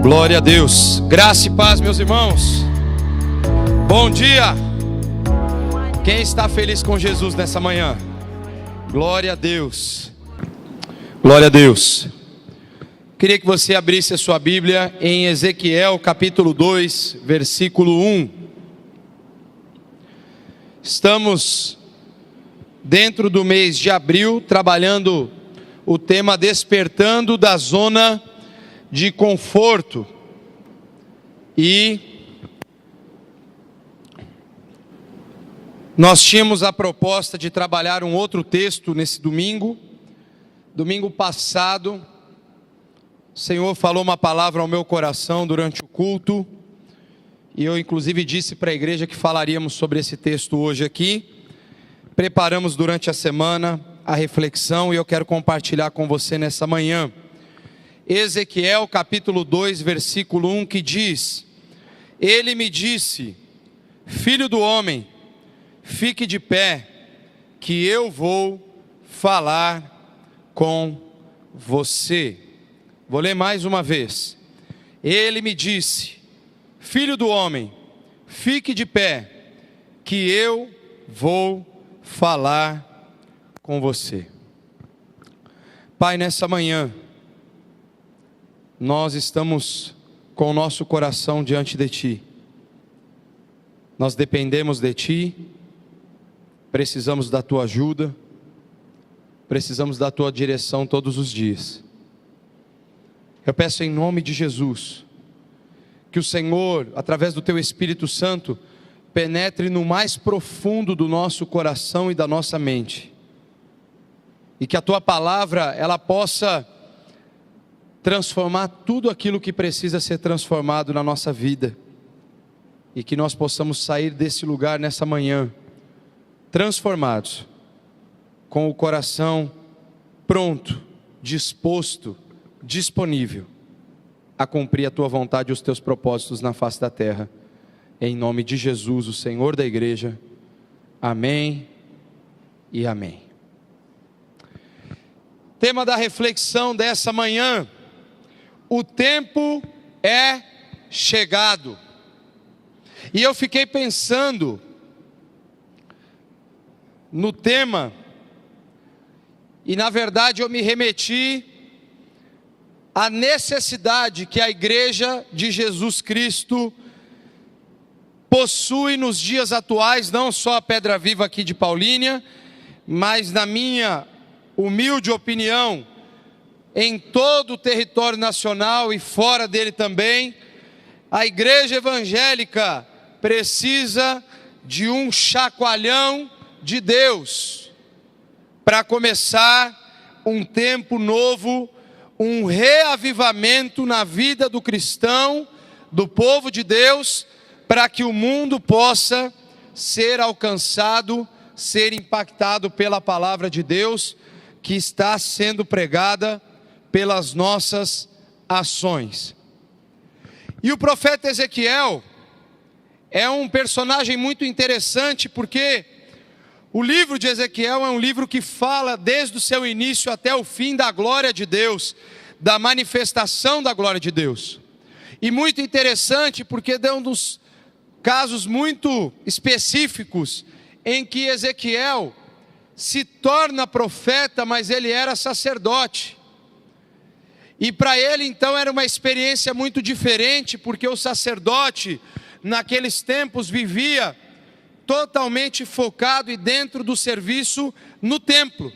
Glória a Deus. Graça e paz, meus irmãos. Bom dia. Quem está feliz com Jesus nessa manhã? Glória a Deus. Glória a Deus. Queria que você abrisse a sua Bíblia em Ezequiel capítulo 2, versículo 1. Estamos dentro do mês de abril trabalhando o tema despertando da zona de conforto. E nós tínhamos a proposta de trabalhar um outro texto nesse domingo. Domingo passado, o Senhor falou uma palavra ao meu coração durante o culto, e eu inclusive disse para a igreja que falaríamos sobre esse texto hoje aqui. Preparamos durante a semana a reflexão e eu quero compartilhar com você nessa manhã. Ezequiel capítulo 2, versículo 1, que diz: Ele me disse, filho do homem, fique de pé, que eu vou falar com você. Vou ler mais uma vez. Ele me disse, filho do homem, fique de pé, que eu vou falar com você. Pai, nessa manhã, nós estamos com o nosso coração diante de Ti. Nós dependemos de Ti, precisamos da Tua ajuda, precisamos da Tua direção todos os dias. Eu peço em nome de Jesus, que o Senhor, através do Teu Espírito Santo, penetre no mais profundo do nosso coração e da nossa mente, e que a Tua palavra, ela possa transformar tudo aquilo que precisa ser transformado na nossa vida, e que nós possamos sair desse lugar nessa manhã, transformados, com o coração pronto, disposto, disponível, a cumprir a Tua vontade e os Teus propósitos na face da terra, em nome de Jesus, o Senhor da igreja, amém e amém. Tema da reflexão dessa manhã: o tempo é chegado. E eu fiquei pensando no tema, e na verdade eu me remeti à necessidade que a igreja de Jesus Cristo possui nos dias atuais, não só a Pedra Viva aqui de Paulínia, mas na minha humilde opinião, em todo o território nacional e fora dele também. A igreja evangélica precisa de um chacoalhão de Deus, para começar um tempo novo, um reavivamento na vida do cristão, do povo de Deus, para que o mundo possa ser alcançado, ser impactado pela palavra de Deus, que está sendo pregada pelas nossas ações. E o profeta Ezequiel é um personagem muito interessante, porque o livro de Ezequiel é um livro que fala desde o seu início até o fim da glória de Deus, da manifestação da glória de Deus. E muito interessante porque é um dos casos muito específicos em que Ezequiel se torna profeta, mas ele era sacerdote. E para ele então era uma experiência muito diferente, porque o sacerdote naqueles tempos vivia totalmente focado e dentro do serviço no templo,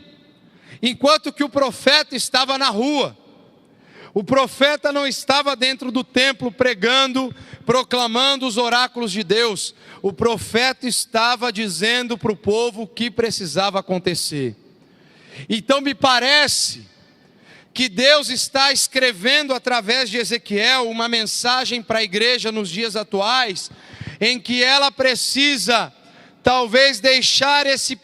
enquanto que o profeta estava na rua. O profeta não estava dentro do templo pregando, proclamando os oráculos de Deus. O profeta estava dizendo para o povo o que precisava acontecer. Então me parece que Deus está escrevendo através de Ezequiel uma mensagem para a igreja nos dias atuais, em que ela precisa talvez deixar esse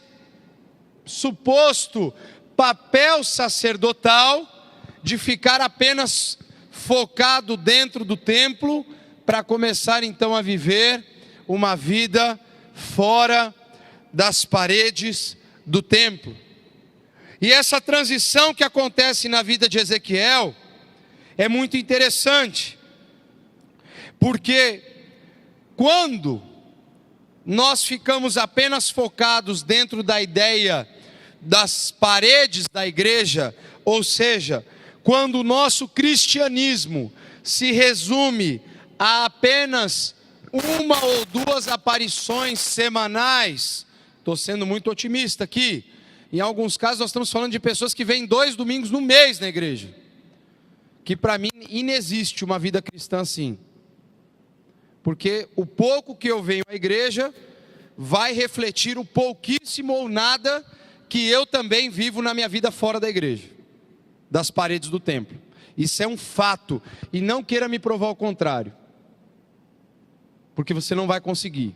suposto papel sacerdotal de ficar apenas focado dentro do templo, para começar então a viver uma vida fora das paredes do templo. E essa transição que acontece na vida de Ezequiel é muito interessante, Porque quando nós ficamos apenas focados dentro da ideia das paredes da igreja, ou seja, quando o nosso cristianismo se resume a apenas uma ou duas aparições semanais, estou sendo muito otimista aqui, em alguns casos nós estamos falando de pessoas que vêm 2 domingos no mês na igreja, que para mim inexiste uma vida cristã assim, porque o pouco que eu venho à igreja vai refletir o pouquíssimo ou nada que eu também vivo na minha vida fora da igreja, das paredes do templo. Isso é um fato, e não queira me provar o contrário, porque você não vai conseguir.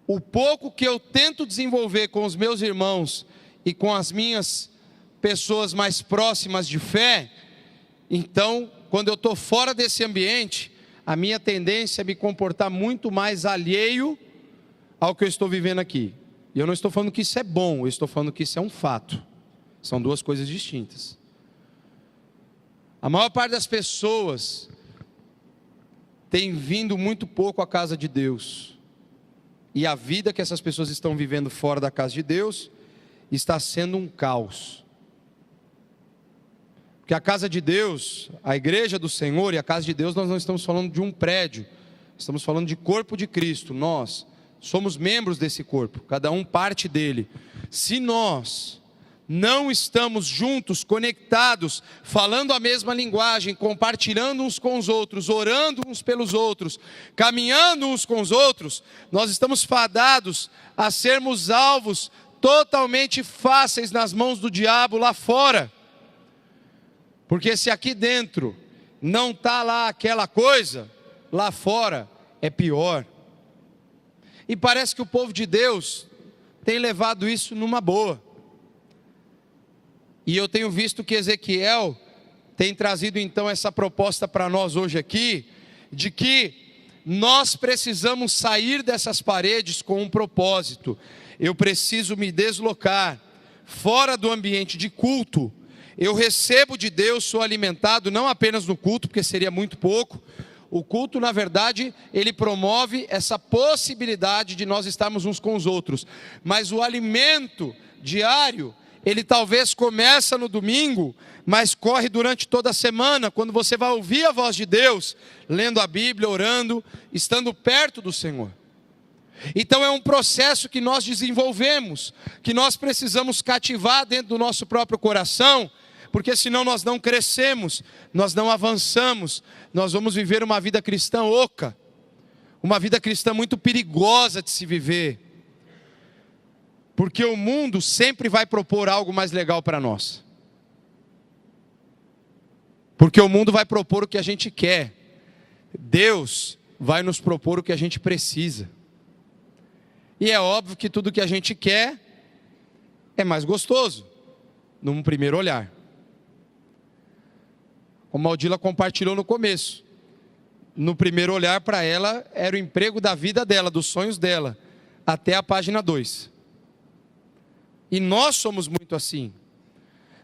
O pouco que eu tento desenvolver com os meus irmãos e com as minhas pessoas mais próximas de fé, então, quando eu estou fora desse ambiente, a minha tendência é me comportar muito mais alheio ao que eu estou vivendo aqui. E eu não estou falando que isso é bom, eu estou falando que isso é um fato. São duas coisas distintas. A maior parte das pessoas tem vindo muito pouco à casa de Deus. E a vida que essas pessoas estão vivendo fora da casa de Deus está sendo um caos. Porque a casa de Deus, a igreja do Senhor e a casa de Deus, nós não estamos falando de um prédio. Estamos falando de corpo de Cristo. Nós somos membros desse corpo, cada um parte dele. Se nós não estamos juntos, conectados, falando a mesma linguagem, compartilhando uns com os outros, orando uns pelos outros, caminhando uns com os outros, nós estamos fadados a sermos alvos totalmente fáceis nas mãos do diabo lá fora. Porque se aqui dentro não está lá aquela coisa, lá fora é pior. E parece que o povo de Deus tem levado isso numa boa. E eu tenho visto que Ezequiel tem trazido então essa proposta para nós hoje aqui, de que nós precisamos sair dessas paredes com um propósito. Eu preciso me deslocar fora do ambiente de culto. Eu recebo de Deus, sou alimentado não apenas no culto, porque seria muito pouco. O culto, na verdade, ele promove essa possibilidade de nós estarmos uns com os outros. Mas o alimento diário, ele talvez começa no domingo, mas corre durante toda a semana, quando você vai ouvir a voz de Deus, lendo a Bíblia, orando, estando perto do Senhor. Então é um processo que nós desenvolvemos, que nós precisamos cativar dentro do nosso próprio coração, porque senão nós não crescemos, nós não avançamos, nós vamos viver uma vida cristã oca, uma vida cristã muito perigosa de se viver, porque o mundo sempre vai propor algo mais legal para nós, porque o mundo vai propor o que a gente quer, Deus vai nos propor o que a gente precisa, e é óbvio que tudo que a gente quer é mais gostoso, num primeiro olhar. Como a Odila compartilhou no começo, no primeiro olhar para ela, era o emprego da vida dela, dos sonhos dela, até a página 2. E nós somos muito assim.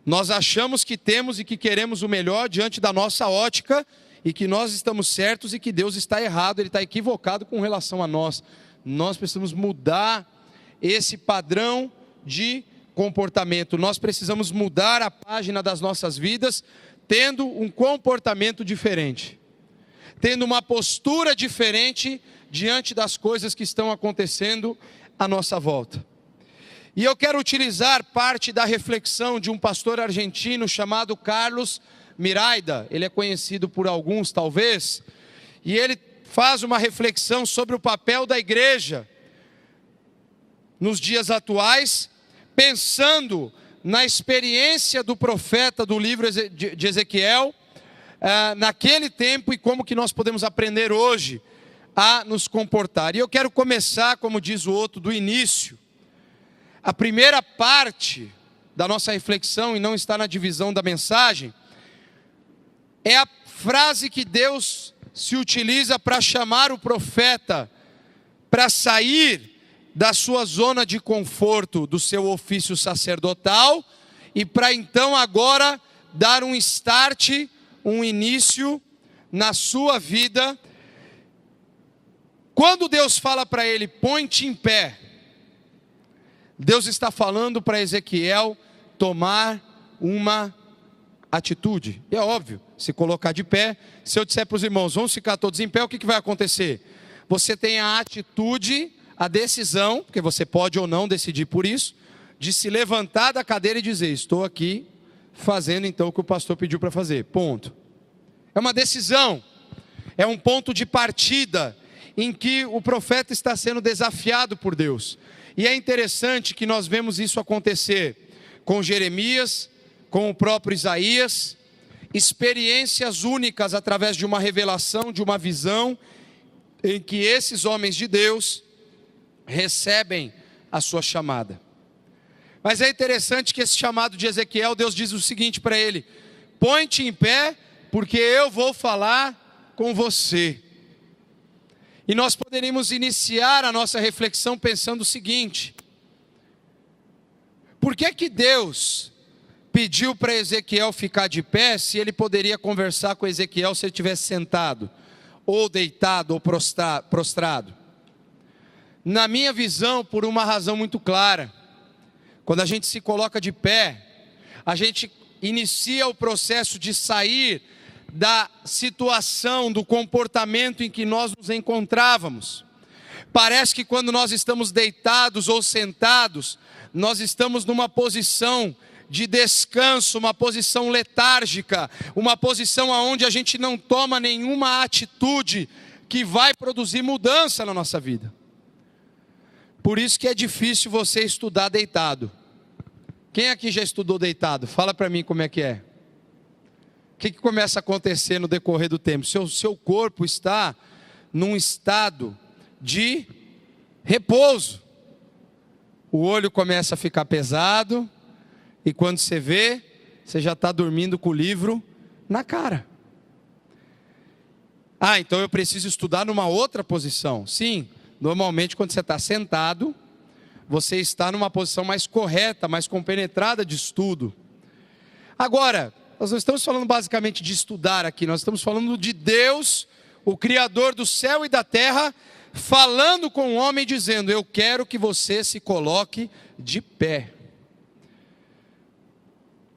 Nós achamos que temos e que queremos o melhor diante da nossa ótica, e que nós estamos certos e que Deus está errado, Ele está equivocado com relação a nós. Nós precisamos mudar esse padrão de comportamento, nós precisamos mudar a página das nossas vidas, tendo um comportamento diferente, tendo uma postura diferente diante das coisas que estão acontecendo à nossa volta. E eu quero utilizar parte da reflexão de um pastor argentino chamado Carlos Miraida, ele é conhecido por alguns talvez, e ele faz uma reflexão sobre o papel da igreja nos dias atuais, pensando na experiência do profeta do livro de Ezequiel, naquele tempo, e como que nós podemos aprender hoje a nos comportar. E eu quero começar, como diz o outro, do início. A primeira parte da nossa reflexão, e não está na divisão da mensagem, é a frase que Deus se utiliza para chamar o profeta para sair da sua zona de conforto, do seu ofício sacerdotal, e para então agora dar um start, um início na sua vida, Quando Deus fala para ele, põe-te em pé, Deus está falando para Ezequiel tomar uma atitude. E é óbvio, se colocar de pé, se eu disser para os irmãos, vamos ficar todos em pé, o que vai acontecer? Você tem a atitude, a decisão, porque você pode ou não decidir por isso, de se levantar da cadeira e dizer, estou aqui fazendo então o que o pastor pediu para fazer, ponto. É uma decisão, é um ponto de partida, em que o profeta está sendo desafiado por Deus. E é interessante que nós vemos isso acontecer com Jeremias, com o próprio Isaías, experiências únicas através de uma revelação, de uma visão, em que esses homens de Deus recebem a sua chamada. Mas é interessante que esse chamado de Ezequiel, Deus diz o seguinte para ele, põe-te em pé, porque eu vou falar com você. E nós poderíamos iniciar a nossa reflexão pensando o seguinte, por que Deus pediu para Ezequiel ficar de pé, se ele poderia conversar com Ezequiel se ele estivesse sentado, ou deitado, ou prostrado? Na minha visão, por uma razão muito clara, quando a gente se coloca de pé, a gente inicia o processo de sair da situação, do comportamento em que nós nos encontrávamos. Parece que quando nós estamos deitados ou sentados, nós estamos numa posição de descanso, uma posição letárgica, uma posição onde a gente não toma nenhuma atitude que vai produzir mudança na nossa vida. Por isso que é difícil você estudar deitado. Quem aqui já estudou deitado? Fala para mim como é que é. O que começa a acontecer no decorrer do tempo? Seu corpo está num estado de repouso. O olho começa a ficar pesado, e quando você vê, você já está dormindo com o livro na cara. Ah, então eu preciso estudar numa outra posição. Sim, normalmente quando você está sentado, você está numa posição mais correta, mais compenetrada de estudo. Agora, nós não estamos falando basicamente de estudar aqui, nós estamos falando de Deus, o Criador do céu e da terra, falando com o homem dizendo, eu quero que você se coloque de pé.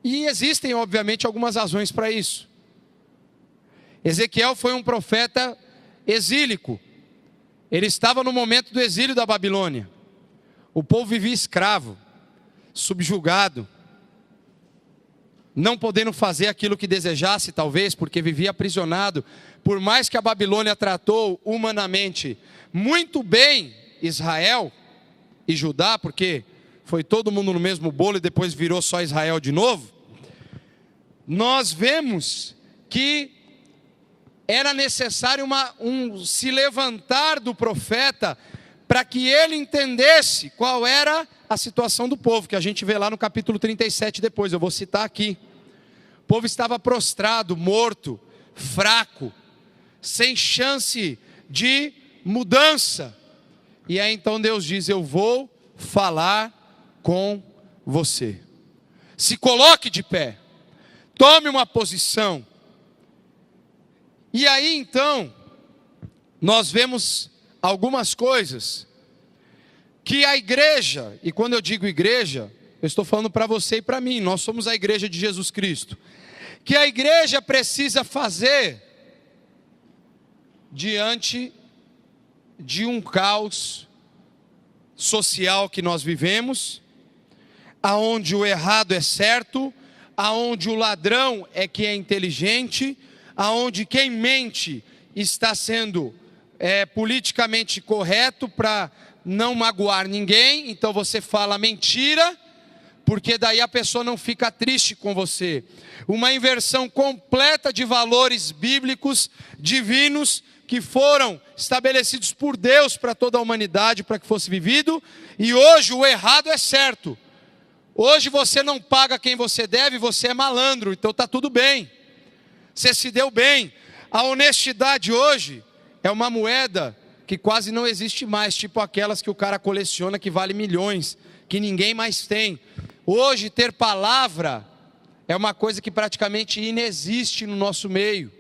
E existem obviamente algumas razões para isso. Ezequiel foi um profeta exílico, ele estava no momento do exílio da Babilônia, o povo vivia escravo, subjugado, não podendo fazer aquilo que desejasse talvez, porque vivia aprisionado. Por mais que a Babilônia tratou humanamente muito bem Israel e Judá, porque foi todo mundo no mesmo bolo e depois virou só Israel de novo, nós vemos que era necessário se levantar do profeta, para que ele entendesse qual era a situação do povo, que a gente vê lá no capítulo 37 depois, eu vou citar aqui. O povo estava prostrado, morto, fraco, sem chance de mudança. E aí então Deus diz, eu vou falar com você. Se coloque de pé, tome uma posição. E aí então, nós vemos algumas coisas que a igreja, e quando eu digo igreja, eu estou falando para você e para mim, nós somos a igreja de Jesus Cristo, que a igreja precisa fazer diante de um caos social que nós vivemos, aonde o errado é certo, aonde o ladrão é que é inteligente, aonde quem mente está sendo politicamente correto para não magoar ninguém, então você fala mentira, porque daí a pessoa não fica triste com você. Uma inversão completa de valores bíblicos, divinos, que foram estabelecidos por Deus para toda a humanidade, para que fosse vivido, e hoje o errado é certo. Hoje você não paga quem você deve, você é malandro, então está tudo bem, você se deu bem. A honestidade hoje é uma moeda que quase não existe mais, tipo aquelas que o cara coleciona que vale milhões, que ninguém mais tem. Hoje ter palavra é uma coisa que praticamente inexiste no nosso meio.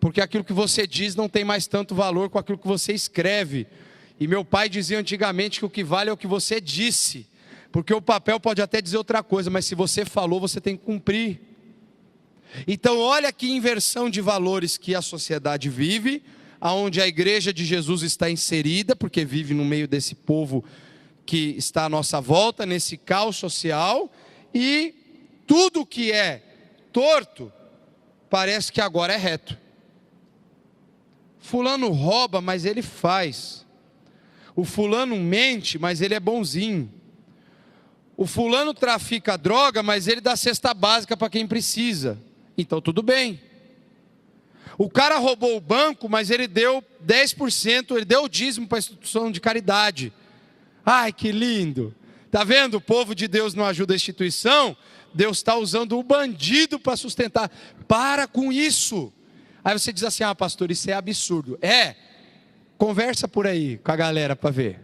Porque aquilo que você diz não tem mais tanto valor com aquilo que você escreve. E meu pai dizia antigamente que o que vale é o que você disse. Porque o papel pode até dizer outra coisa, mas se você falou, você tem que cumprir. Então olha que inversão de valores que a sociedade vive, aonde a igreja de Jesus está inserida, porque vive no meio desse povo que está à nossa volta, nesse caos social, e tudo que é torto, parece que agora é reto. Fulano rouba, mas ele faz. O fulano mente, mas ele é bonzinho. O fulano trafica droga, mas ele dá cesta básica para quem precisa. Então tudo bem. O cara roubou o banco, mas ele deu 10%, ele deu o dízimo para a instituição de caridade. Ai, que lindo. Está vendo? O povo de Deus não ajuda a instituição, Deus está usando o bandido para sustentar. Para com isso. Aí você diz assim, pastor, isso é absurdo. Conversa por aí com a galera para ver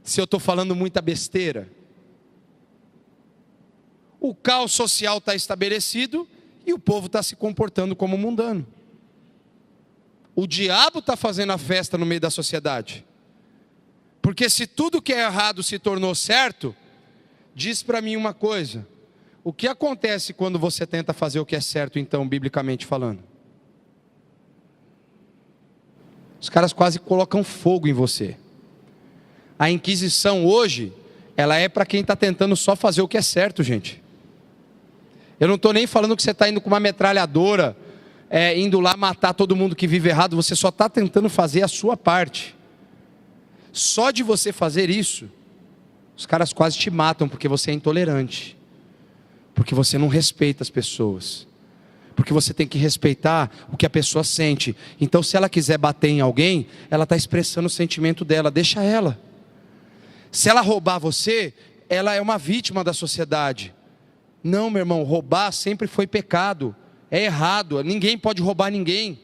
se eu estou falando muita besteira. O caos social está estabelecido e o povo está se comportando como mundano. O diabo está fazendo a festa no meio da sociedade. Porque se tudo que é errado se tornou certo, diz para mim uma coisa: o que acontece quando você tenta fazer o que é certo, então, biblicamente falando? Os caras quase colocam fogo em você. A Inquisição hoje, ela é para quem está tentando só fazer o que é certo, gente. Eu não estou nem falando que você está indo com uma metralhadora, indo lá matar todo mundo que vive errado, você só está tentando fazer a sua parte. Só de você fazer isso, os caras quase te matam, porque você é intolerante, porque você não respeita as pessoas, porque você tem que respeitar o que a pessoa sente. Então se ela quiser bater em alguém, ela está expressando o sentimento dela, deixa ela. Se ela roubar você, ela é uma vítima da sociedade. Não, meu irmão, roubar sempre foi pecado, é errado, ninguém pode roubar ninguém.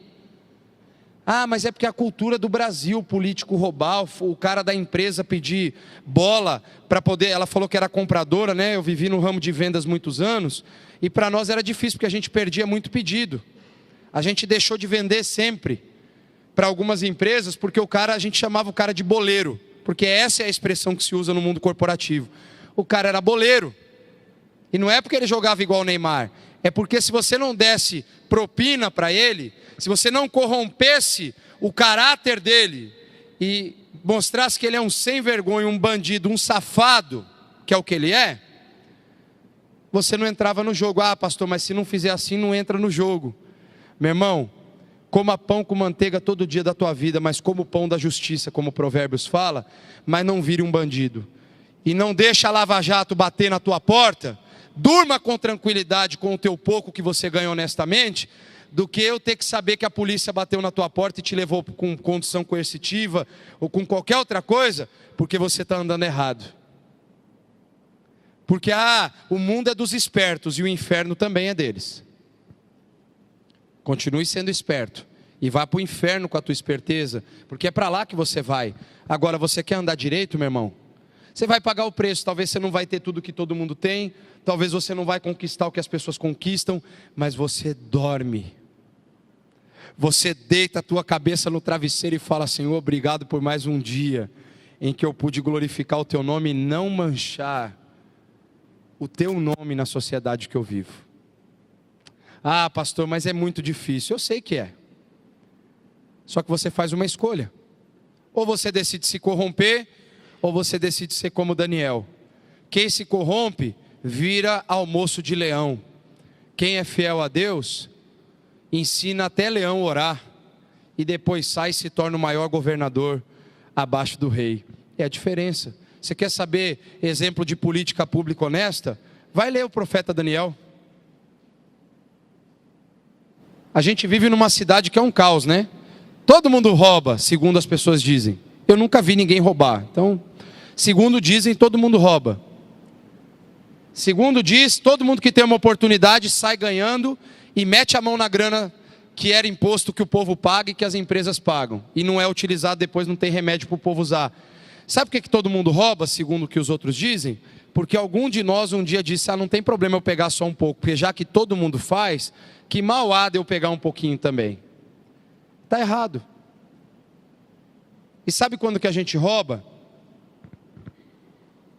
Mas é porque a cultura do Brasil, o político roubar, o cara da empresa pedir bola para poder, ela falou que era compradora, né? Eu vivi no ramo de vendas muitos anos, e para nós era difícil, porque a gente perdia muito pedido. A gente deixou de vender sempre para algumas empresas, porque a gente chamava o cara de boleiro, porque essa é a expressão que se usa no mundo corporativo. O cara era boleiro, e não é porque ele jogava igual o Neymar, é porque se você não desse propina para ele, se você não corrompesse o caráter dele e mostrasse que ele é um sem vergonha, um bandido, um safado, que é o que ele é, você não entrava no jogo. Pastor, mas se não fizer assim, não entra no jogo. Meu irmão, coma pão com manteiga todo dia da tua vida, mas como o pão da justiça, como Provérbios fala, mas não vire um bandido. E não deixa a Lava Jato bater na tua porta. Durma com tranquilidade com o teu pouco que você ganha honestamente, do que eu ter que saber que a polícia bateu na tua porta e te levou com condução coercitiva ou com qualquer outra coisa, porque você está andando errado. Porque o mundo é dos espertos e o inferno também é deles. Continue sendo esperto e vá para o inferno com a tua esperteza, porque é para lá que você vai. Agora, você quer andar direito, meu irmão? Você vai pagar o preço, talvez você não vai ter tudo que todo mundo tem, talvez você não vai conquistar o que as pessoas conquistam, mas você dorme. Você deita a tua cabeça no travesseiro e fala: Senhor, obrigado por mais um dia em que eu pude glorificar o teu nome e não manchar o teu nome na sociedade que eu vivo. Pastor, mas é muito difícil. Eu sei que é. Só que você faz uma escolha. Ou você decide se corromper, ou você decide ser como Daniel. Quem se corrompe vira almoço de leão. Quem é fiel a Deus ensina até leão a orar, e depois sai e se torna o maior governador abaixo do rei. É a diferença. Você quer saber exemplo de política pública honesta? Vai ler o profeta Daniel. A gente vive numa cidade que é um caos, né? Todo mundo rouba, segundo as pessoas dizem. Eu nunca vi ninguém roubar. Então, segundo dizem, todo mundo rouba. Segundo diz, todo mundo que tem uma oportunidade sai ganhando e mete a mão na grana que era imposto que o povo paga e que as empresas pagam. E não é utilizado, depois não tem remédio para o povo usar. Sabe por que todo mundo rouba, segundo o que os outros dizem? Porque algum de nós um dia disse: não tem problema eu pegar só um pouco, porque já que todo mundo faz, que mal há de eu pegar um pouquinho também. está errado. E sabe quando que a gente rouba?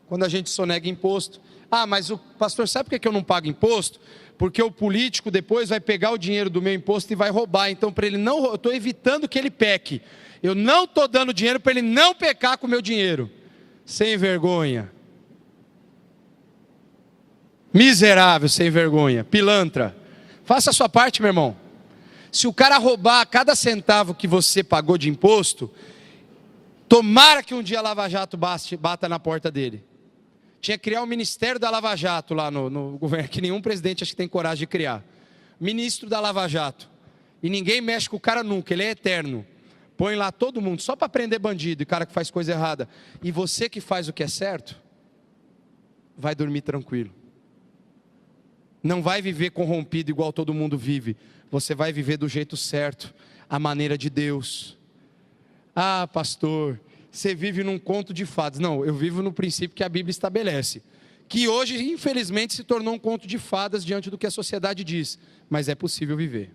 Quando a gente sonega imposto. Ah, mas o pastor, sabe por que eu não pago imposto? Porque o político depois vai pegar o dinheiro do meu imposto e vai roubar. Então, para ele não, eu estou evitando que ele peque. Eu não estou dando dinheiro para ele não pecar com o meu dinheiro. Sem vergonha. Miserável, sem vergonha. Pilantra. Faça a sua parte, meu irmão. Se o cara roubar cada centavo que você pagou de imposto, tomara que um dia a Lava Jato bata na porta dele. Tinha que criar o Ministério da Lava Jato lá no governo, que nenhum presidente acho que tem coragem de criar. Ministro da Lava Jato. E ninguém mexe com o cara nunca, ele é eterno. Põe lá todo mundo, só para prender bandido e cara que faz coisa errada. E você que faz o que é certo, vai dormir tranquilo. Não vai viver corrompido igual todo mundo vive. Você vai viver do jeito certo, a maneira de Deus. Ah, pastor, você vive num conto de fadas. Não, eu vivo no princípio que a Bíblia estabelece. Que hoje, infelizmente, se tornou um conto de fadas diante do que a sociedade diz. Mas é possível viver.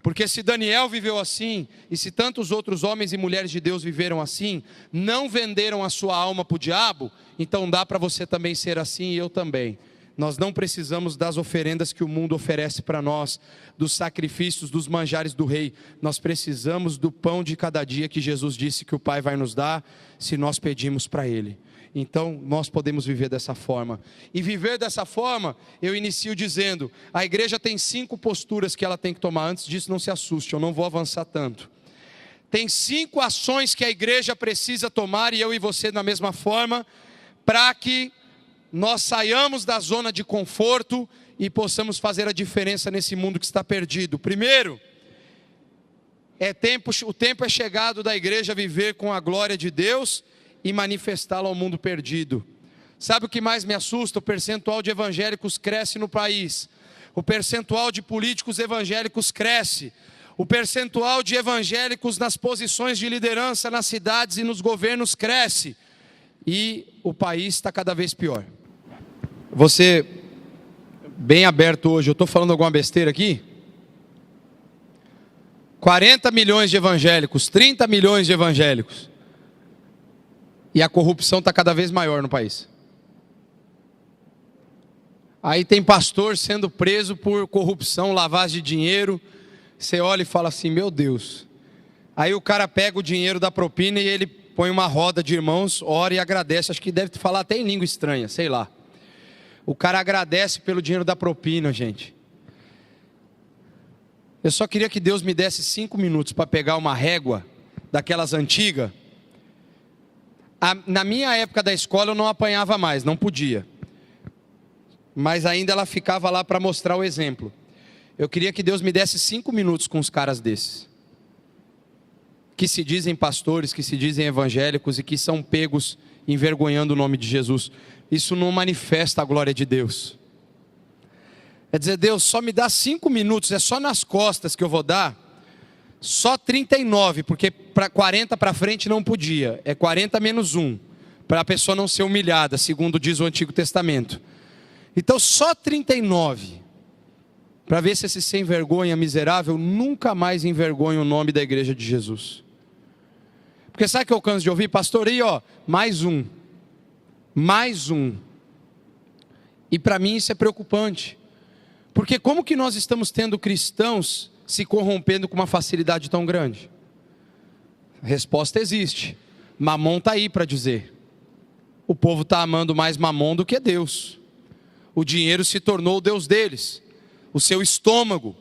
Porque se Daniel viveu assim, e se tantos outros homens e mulheres de Deus viveram assim, não venderam a sua alma para o diabo, então dá para você também ser assim e eu também. Nós não precisamos das oferendas que o mundo oferece para nós, dos sacrifícios, dos manjares do rei. Nós precisamos do pão de cada dia que Jesus disse que o Pai vai nos dar, se nós pedimos para Ele. Então, nós podemos viver dessa forma. E viver dessa forma, eu inicio dizendo, a igreja tem 5 posturas que ela tem que tomar. Antes disso, não se assuste, eu não vou avançar tanto. Tem 5 ações que a igreja precisa tomar, e eu e você na mesma forma, para que nós saiamos da zona de conforto e possamos fazer a diferença nesse mundo que está perdido. Primeiro, o tempo é chegado da igreja viver com a glória de Deus e manifestá-la ao mundo perdido. Sabe o que mais me assusta? O percentual de evangélicos cresce no país. O percentual de políticos evangélicos cresce. O percentual de evangélicos nas posições de liderança nas cidades e nos governos cresce. E o país está cada vez pior. Você, bem aberto hoje, eu estou falando alguma besteira aqui? 40 milhões de evangélicos, 30 milhões de evangélicos. E a corrupção está cada vez maior no país. Aí tem pastor sendo preso por corrupção, lavagem de dinheiro. Você olha e fala assim, meu Deus. Aí o cara pega o dinheiro da propina e ele põe uma roda de irmãos, ora e agradece. Acho que deve falar até em língua estranha, sei lá. O cara agradece pelo dinheiro da propina, gente. Eu só queria que Deus me desse 5 minutos para pegar uma régua daquelas antigas. Na minha época da escola eu não apanhava mais, não podia. Mas ainda ela ficava lá para mostrar o exemplo. Eu queria que Deus me desse 5 minutos com os caras desses. Que se dizem pastores, que se dizem evangélicos e que são pegos envergonhando o nome de Jesus. Isso não manifesta a glória de Deus. É dizer, Deus, só me dá 5 minutos, é só nas costas que eu vou dar. Só 39, porque para 40 para frente não podia. É 40 menos 1, para a pessoa não ser humilhada, segundo diz o Antigo Testamento. Então só 39, para ver se esse sem vergonha miserável nunca mais envergonha o nome da igreja de Jesus. Porque sabe o que eu canso de ouvir? Pastor, aí ó, mais um. E para mim isso é preocupante. Porque como que nós estamos tendo cristãos se corrompendo com uma facilidade tão grande? A resposta existe. Mamon está aí para dizer. O povo está amando mais Mamon do que Deus. O dinheiro se tornou o Deus deles. O seu estômago.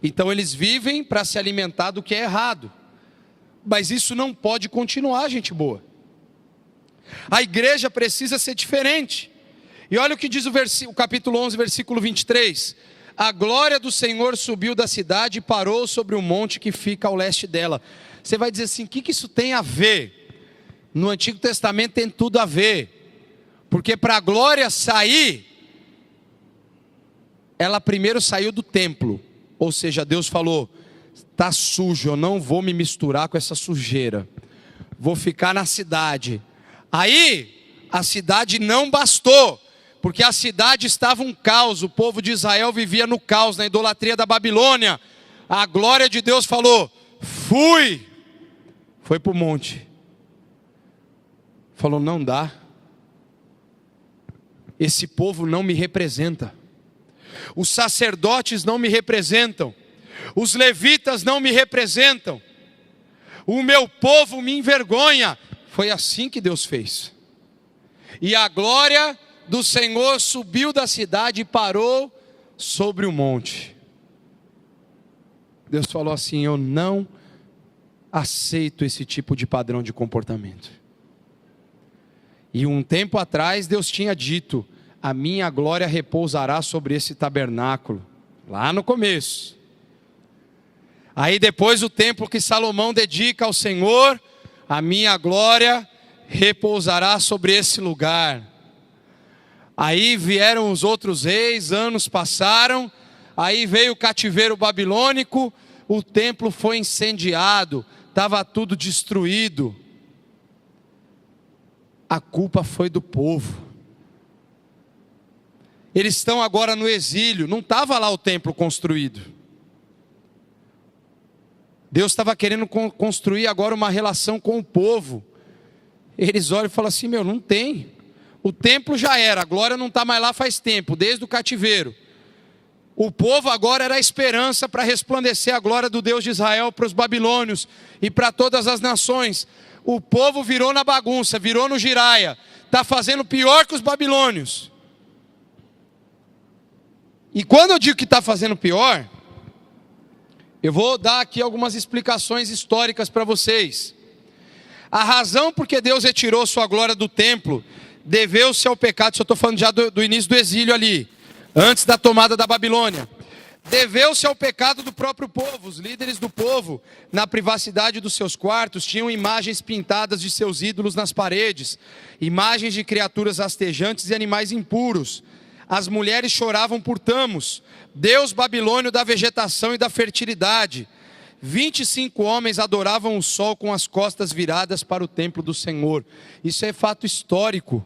Então eles vivem para se alimentar do que é errado. Mas isso não pode continuar, gente boa. A igreja precisa ser diferente. E olha o que diz o capítulo 11, versículo 23. A glória do Senhor subiu da cidade e parou sobre o monte que fica ao leste dela. Você vai dizer assim, o que isso tem a ver? No Antigo Testamento tem tudo a ver. Porque para a glória sair, ela primeiro saiu do templo. Ou seja, Deus falou, está sujo, eu não vou me misturar com essa sujeira. Vou ficar na cidade. Aí, a cidade não bastou, porque a cidade estava um caos, o povo de Israel vivia no caos, na idolatria da Babilônia. A glória de Deus falou, foi para o monte. Falou, não dá. Esse povo não me representa. Os sacerdotes não me representam. Os levitas não me representam. O meu povo me envergonha. Foi assim que Deus fez. E a glória do Senhor subiu da cidade e parou sobre o monte. Deus falou assim, eu não aceito esse tipo de padrão de comportamento. E um tempo atrás Deus tinha dito, a minha glória repousará sobre esse tabernáculo. Lá no começo. Aí depois o templo que Salomão dedica ao Senhor, a minha glória repousará sobre esse lugar. Aí vieram os outros reis, anos passaram, aí veio o cativeiro babilônico, o templo foi incendiado, estava tudo destruído. A culpa foi do povo. Eles estão agora no exílio, não estava lá o templo construído. Deus estava querendo construir agora uma relação com o povo. Eles olham e falam assim, não tem. O templo já era, a glória não está mais lá faz tempo, desde o cativeiro. O povo agora era a esperança para resplandecer a glória do Deus de Israel para os babilônios e para todas as nações. O povo virou na bagunça, virou no giraia, está fazendo pior que os babilônios. E quando eu digo que está fazendo pior, eu vou dar aqui algumas explicações históricas para vocês. A razão por que Deus retirou sua glória do templo deveu-se ao pecado, eu estou falando já do início do exílio ali, antes da tomada da Babilônia. Deveu-se ao pecado do próprio povo. Os líderes do povo, na privacidade dos seus quartos, tinham imagens pintadas de seus ídolos nas paredes, imagens de criaturas rastejantes e animais impuros. As mulheres choravam por Tamos, deus babilônio da vegetação e da fertilidade. 25 homens adoravam o sol com as costas viradas para o templo do Senhor. Isso é fato histórico.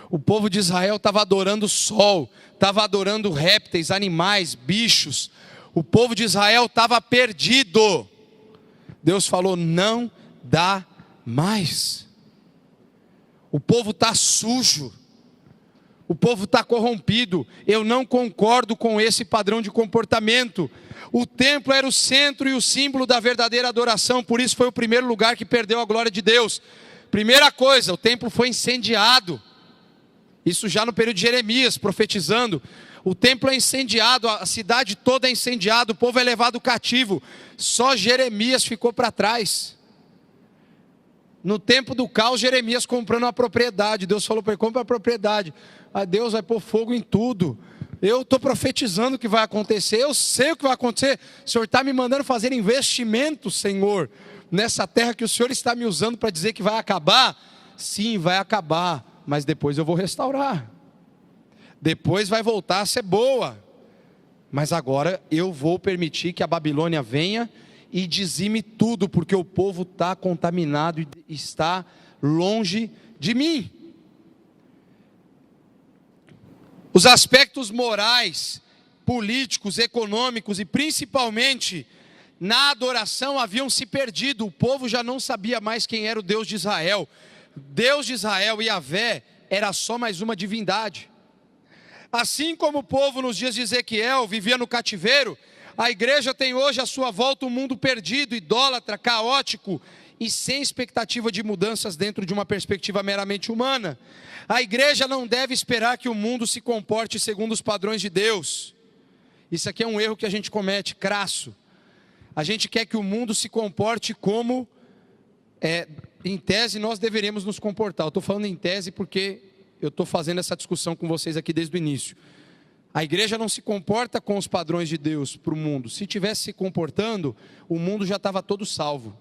O povo de Israel estava adorando o sol, estava adorando répteis, animais, bichos. O povo de Israel estava perdido. Deus falou, não dá mais. O povo está sujo. O povo está corrompido. Eu não concordo com esse padrão de comportamento. O templo era o centro e o símbolo da verdadeira adoração. Por isso foi o primeiro lugar que perdeu a glória de Deus. Primeira coisa, o templo foi incendiado. Isso já no período de Jeremias, profetizando. O templo é incendiado, a cidade toda é incendiada, o povo é levado cativo. Só Jeremias ficou para trás. No tempo do caos, Jeremias comprando uma propriedade. Deus falou para ele, compra a propriedade. Deus vai pôr fogo em tudo. Eu estou profetizando o que vai acontecer. Eu sei o que vai acontecer. O Senhor está me mandando fazer investimento, Senhor, nessa terra que o Senhor está me usando para dizer que vai acabar. Sim, vai acabar, mas depois eu vou restaurar. Depois vai voltar a ser boa. Mas agora eu vou permitir que a Babilônia venha e dizime tudo, porque o povo está contaminado e está longe de mim. Os aspectos morais, políticos, econômicos e principalmente na adoração haviam se perdido. O povo já não sabia mais quem era o Deus de Israel. Deus de Israel, Yahvé, era só mais uma divindade. Assim como o povo nos dias de Ezequiel vivia no cativeiro, a igreja tem hoje à sua volta um mundo perdido, idólatra, caótico e sem expectativa de mudanças dentro de uma perspectiva meramente humana. A igreja não deve esperar que o mundo se comporte segundo os padrões de Deus. Isso aqui é um erro que a gente comete, crasso. A gente quer que o mundo se comporte como, em tese, nós deveríamos nos comportar. Eu estou falando em tese porque eu estou fazendo essa discussão com vocês aqui desde o início. A igreja não se comporta com os padrões de Deus para o mundo. Se tivesse se comportando, o mundo já estava todo salvo.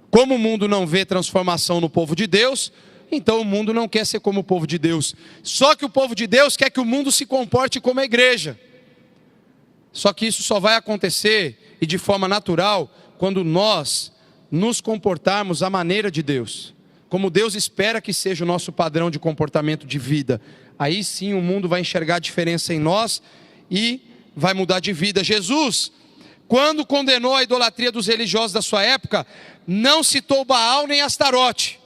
Como o mundo não vê transformação no povo de Deus, então o mundo não quer ser como o povo de Deus. Só que o povo de Deus quer que o mundo se comporte como a igreja. Só que isso só vai acontecer, e de forma natural, quando nós nos comportarmos à maneira de Deus. Como Deus espera que seja o nosso padrão de comportamento de vida. Aí sim o mundo vai enxergar a diferença em nós e vai mudar de vida. Jesus, quando condenou a idolatria dos religiosos da sua época, não citou Baal nem Astarote,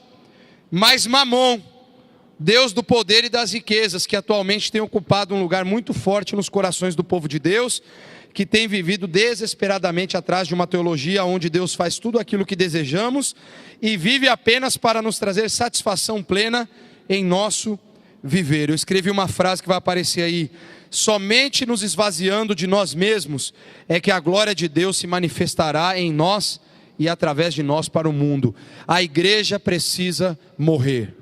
mas Mamon, Deus do poder e das riquezas, que atualmente tem ocupado um lugar muito forte nos corações do povo de Deus, que tem vivido desesperadamente atrás de uma teologia onde Deus faz tudo aquilo que desejamos e vive apenas para nos trazer satisfação plena em nosso viver. Eu escrevi uma frase que vai aparecer aí: somente nos esvaziando de nós mesmos é que a glória de Deus se manifestará em nós e através de nós para o mundo. A igreja precisa morrer.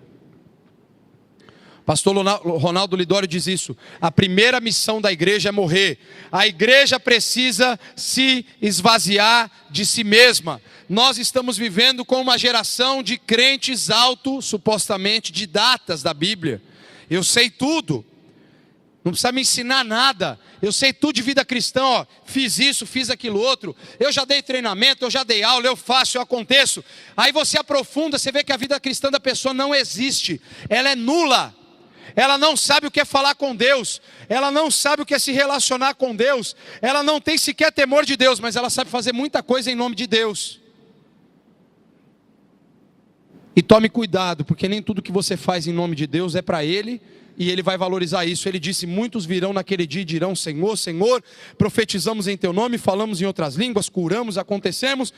Pastor Ronaldo Lidório diz isso: a primeira missão da igreja é morrer. A igreja precisa se esvaziar de si mesma. Nós estamos vivendo com uma geração de crentes supostamente didatas da Bíblia. Eu sei tudo, não precisa me ensinar nada. Eu sei tudo de vida cristã, ó. Fiz isso, fiz aquilo outro. Eu já dei treinamento, eu já dei aula, eu faço, eu aconteço. Aí você aprofunda, você vê que a vida cristã da pessoa não existe. Ela é nula. Ela não sabe o que é falar com Deus, ela não sabe o que é se relacionar com Deus, ela não tem sequer temor de Deus, mas ela sabe fazer muita coisa em nome de Deus. E tome cuidado, porque nem tudo que você faz em nome de Deus é para Ele, e Ele vai valorizar isso. Ele disse: muitos virão naquele dia e dirão: Senhor, Senhor, profetizamos em Teu nome, falamos em outras línguas, curamos, acontecemos.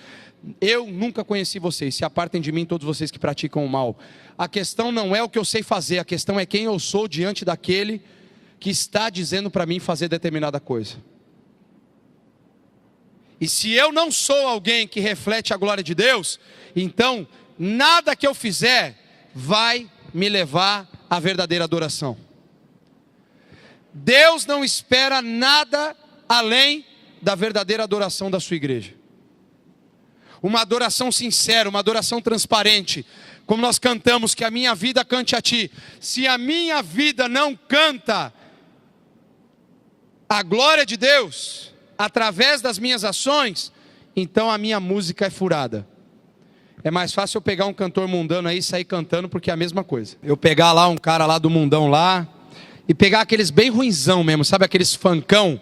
Eu nunca conheci vocês, se apartem de mim todos vocês que praticam o mal. A questão não é o que eu sei fazer, a questão é quem eu sou diante daquele que está dizendo para mim fazer determinada coisa. E se eu não sou alguém que reflete a glória de Deus, então nada que eu fizer vai me levar à verdadeira adoração. Deus não espera nada além da verdadeira adoração da sua igreja. Uma adoração sincera, uma adoração transparente, como nós cantamos: que a minha vida cante a Ti. Se a minha vida não canta a glória de Deus através das minhas ações, então a minha música é furada. É mais fácil eu pegar um cantor mundano aí e sair cantando, porque é a mesma coisa. Eu pegar lá um cara lá do mundão lá, e pegar aqueles bem ruinzão mesmo, sabe, aqueles funkão,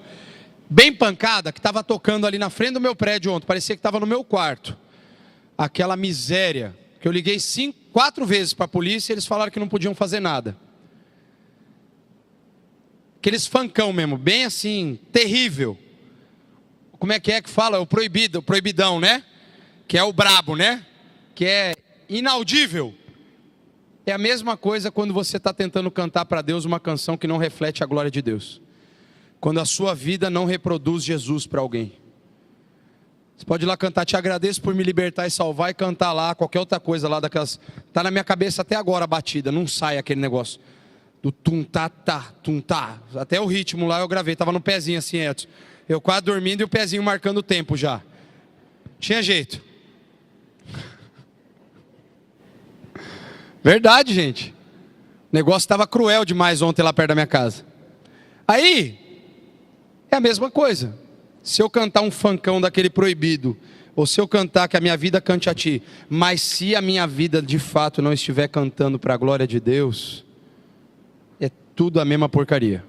bem pancada, que estava tocando ali na frente do meu prédio ontem, parecia que estava no meu quarto. Aquela miséria, que eu liguei 4 vezes para a polícia e eles falaram que não podiam fazer nada. Aqueles funkão mesmo, bem assim, terrível. Como é que fala? O proibido, o proibidão, né? Que é o brabo, né? Que é inaudível. É a mesma coisa quando você está tentando cantar para Deus uma canção que não reflete a glória de Deus. Quando a sua vida não reproduz Jesus para alguém. Você pode ir lá cantar: te agradeço por me libertar e salvar, e cantar lá qualquer outra coisa lá daquelas. Está na minha cabeça até agora a batida, não sai aquele negócio do tum-tá, tum-tá. Até o ritmo lá eu gravei, estava no pezinho assim, Edson. Eu quase dormindo e o pezinho marcando o tempo já. Tinha jeito. Verdade, gente. O negócio estava cruel demais ontem lá perto da minha casa. Aí, é a mesma coisa. Se eu cantar um funkão daquele proibido, ou se eu cantar que a minha vida cante a Ti, mas se a minha vida de fato não estiver cantando para a glória de Deus, é tudo a mesma porcaria.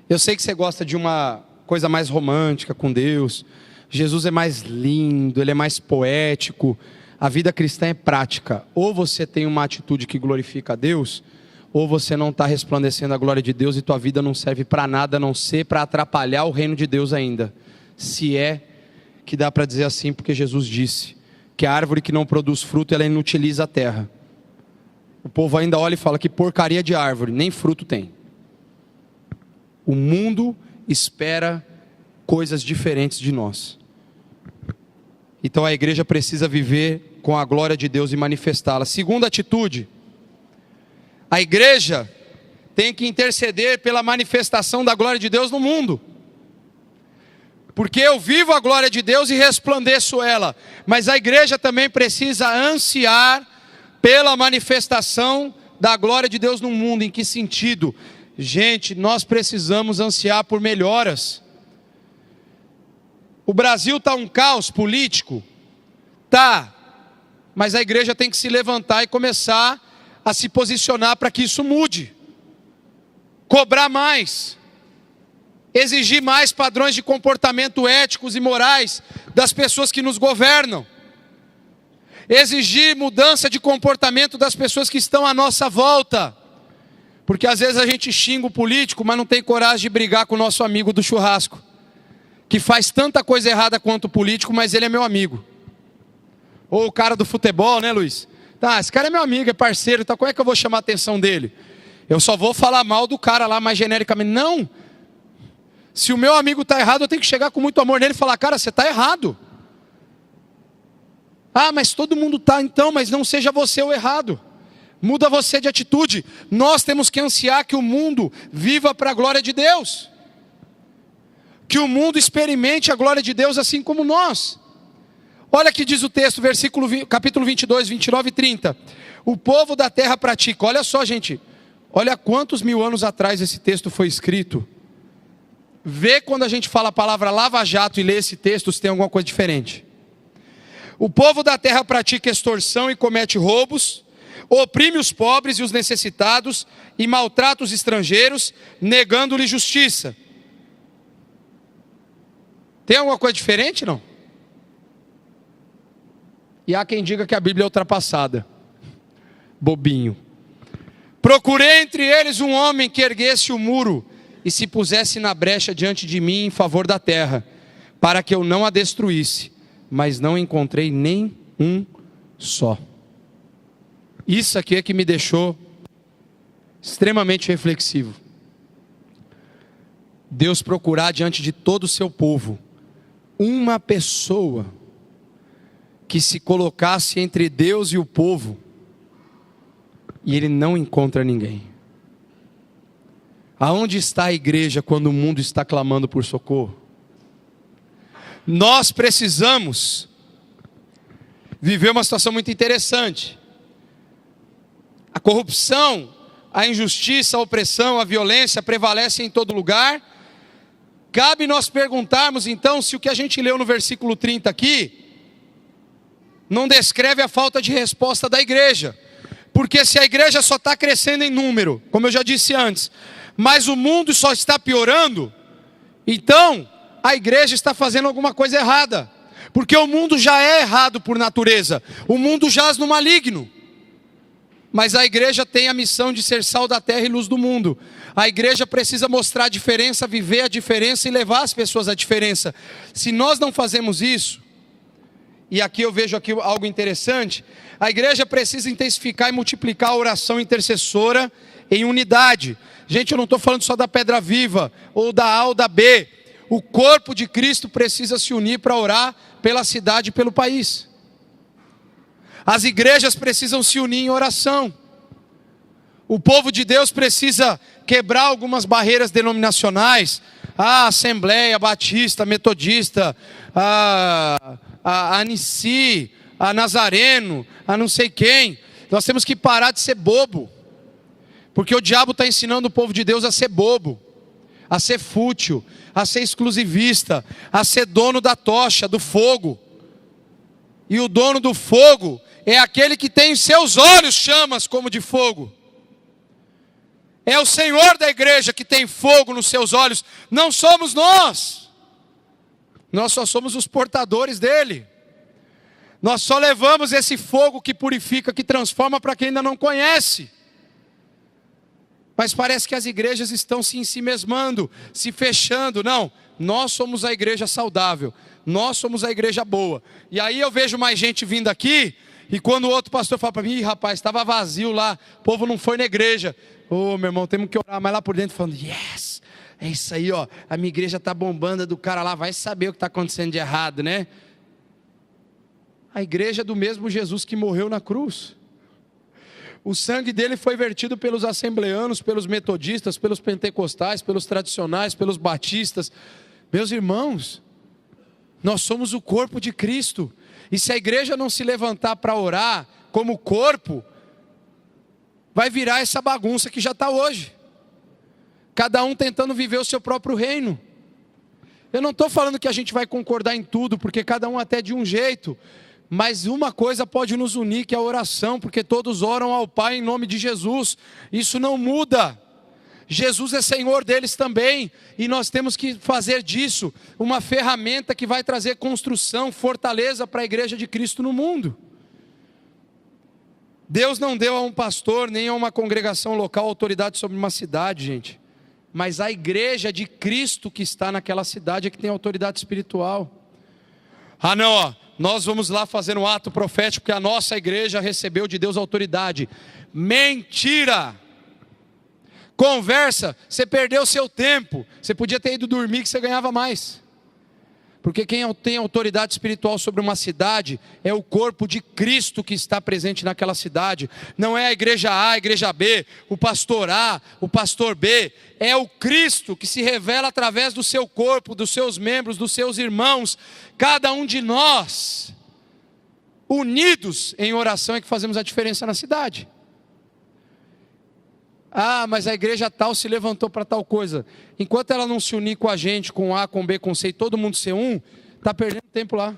Eu sei que você gosta de uma coisa mais romântica com Deus. Jesus é mais lindo, Ele é mais poético. A vida cristã é prática. Ou você tem uma atitude que glorifica a Deus, ou você não está resplandecendo a glória de Deus e tua vida não serve para nada, a não ser para atrapalhar o reino de Deus ainda. Se é que dá para dizer assim, porque Jesus disse que a árvore que não produz fruto, ela inutiliza a terra. O povo ainda olha e fala: que porcaria de árvore, nem fruto tem. O mundo espera coisas diferentes de nós. Então a igreja precisa viver com a glória de Deus e manifestá-la. Segunda atitude: a igreja tem que interceder pela manifestação da glória de Deus no mundo. Porque eu vivo a glória de Deus e resplandeço ela. Mas a igreja também precisa ansiar pela manifestação da glória de Deus no mundo. Em que sentido? Gente, nós precisamos ansiar por melhoras. O Brasil está um caos político? Tá. Mas a igreja tem que se levantar e começar a se posicionar para que isso mude. Cobrar mais. exigir mais padrões de comportamento éticos e morais das pessoas que nos governam, exigir mudança de comportamento das pessoas que estão à nossa volta, porque às vezes a gente xinga o político, mas não tem coragem de brigar com o nosso amigo do churrasco, que faz tanta coisa errada quanto o político, mas ele é meu amigo. Ou o cara do futebol, né, Luiz? Tá, esse cara é meu amigo, é parceiro, então como é que eu vou chamar a atenção dele? Eu só vou falar mal do cara lá mais genericamente. Não! Se o meu amigo está errado, eu tenho que chegar com muito amor nele e falar, cara, você está errado. Ah, mas todo mundo está, então, mas não seja você o errado. Muda você de atitude. Nós temos que ansiar que o mundo viva para a glória de Deus. Que o mundo experimente a glória de Deus assim como nós. Olha que diz o texto, capítulo 22, 29 e 30. O povo da terra pratica. Olha só, gente. Olha quantos mil anos atrás esse texto foi escrito. Vê quando a gente fala a palavra lava-jato e lê esse texto se tem alguma coisa diferente. O povo da terra pratica extorsão e comete roubos, oprime os pobres e os necessitados e maltrata os estrangeiros, negando-lhe justiça. Tem alguma coisa diferente, não? E há quem diga que a Bíblia é ultrapassada. Bobinho. Procurei entre eles um homem que erguesse o muro e se pusesse na brecha diante de mim em favor da terra, para que eu não a destruísse, mas não encontrei nem um só. Isso aqui é que me deixou extremamente reflexivo. Deus procurar diante de todo o seu povo uma pessoa que se colocasse entre Deus e o povo, e ele não encontra ninguém. Aonde está a igreja quando o mundo está clamando por socorro? Nós precisamos viver uma situação muito interessante. A corrupção, a injustiça, a opressão, a violência prevalecem em todo lugar. Cabe nós perguntarmos então se o que a gente leu no versículo 30 aqui não descreve a falta de resposta da igreja. Porque se a igreja só está crescendo em número, como eu já disse antes, mas o mundo só está piorando, então a igreja está fazendo alguma coisa errada. Porque o mundo já é errado por natureza, o mundo jaz no maligno. Mas a igreja tem a missão de ser sal da terra e luz do mundo. A igreja precisa mostrar a diferença, viver a diferença e levar as pessoas à diferença. Se nós não fazemos isso, e aqui eu vejo aqui algo interessante, a igreja precisa intensificar e multiplicar a oração intercessora em unidade. Gente, eu não estou falando só da Pedra Viva, ou da A ou da B. O corpo de Cristo precisa se unir para orar pela cidade e pelo país. As igrejas precisam se unir em oração. O povo de Deus precisa quebrar algumas barreiras denominacionais. A Assembleia Batista, Metodista, a Anici, a Nazareno, a não sei quem. Nós temos que parar de ser bobo. Porque o diabo está ensinando o povo de Deus a ser bobo, a ser fútil, a ser exclusivista, a ser dono da tocha, do fogo. E o dono do fogo é aquele que tem em seus olhos chamas como de fogo. É o Senhor da igreja que tem fogo nos seus olhos, não somos nós. Nós só somos os portadores dele. Nós só levamos esse fogo que purifica, que transforma para quem ainda não conhece. Mas parece que as igrejas estão se ensimesmando, se fechando. Não, nós somos a igreja saudável, nós somos a igreja boa. E aí eu vejo mais gente vindo aqui, e quando o outro pastor fala para mim, ih, rapaz, estava vazio lá, o povo não foi na igreja. Ô, meu irmão, temos que orar, mas lá por dentro falando, yes, é isso aí, ó, a minha igreja está bombando, do cara lá vai saber o que está acontecendo de errado, né? A igreja é do mesmo Jesus que morreu na cruz. O sangue dele foi vertido pelos assembleanos, pelos metodistas, pelos pentecostais, pelos tradicionais, pelos batistas. Meus irmãos, nós somos o corpo de Cristo. E se a igreja não se levantar para orar como corpo, vai virar essa bagunça que já está hoje. Cada um tentando viver o seu próprio reino. Eu não estou falando que a gente vai concordar em tudo, porque cada um até de um jeito. Mas uma coisa pode nos unir, que é a oração, porque todos oram ao Pai em nome de Jesus. Isso não muda. Jesus é Senhor deles também, e nós temos que fazer disso uma ferramenta que vai trazer construção, fortaleza para a igreja de Cristo no mundo. Deus não deu a um pastor, nem a uma congregação local autoridade sobre uma cidade, gente. Mas a igreja de Cristo que está naquela cidade é que tem autoridade espiritual. Ah não, ó, nós vamos lá fazer um ato profético que a nossa igreja recebeu de Deus autoridade. Mentira! Conversa, você perdeu seu tempo. Você podia ter ido dormir que você ganhava mais. Porque quem tem autoridade espiritual sobre uma cidade é o corpo de Cristo que está presente naquela cidade. Não é a igreja A, a igreja B, o pastor A, o pastor B. É o Cristo que se revela através do seu corpo, dos seus membros, dos seus irmãos. Cada um de nós, unidos em oração, é que fazemos a diferença na cidade. Ah, mas a igreja tal se levantou para tal coisa. Enquanto ela não se unir com a gente, com A, com B, com C, e todo mundo ser um, está perdendo tempo lá.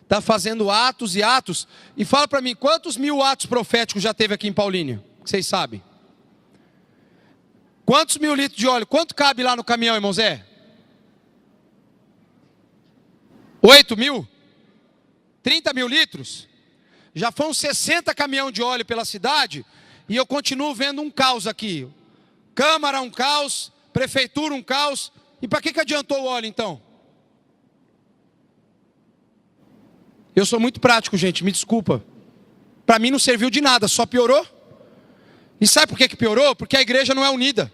Está fazendo atos e atos. E fala para mim, quantos 1000 atos proféticos já teve aqui em Paulínia? Vocês sabem. Quantos 1000 litros de óleo? Quanto cabe lá no caminhão, irmão Zé? 8.000? 30.000 litros? Já foram 60 caminhões de óleo pela cidade. E eu continuo vendo um caos aqui. Câmara um caos, prefeitura um caos. E para que adiantou o óleo então? Eu sou muito prático, gente, me desculpa. Para mim não serviu de nada, só piorou. E sabe por que piorou? Porque a igreja não é unida.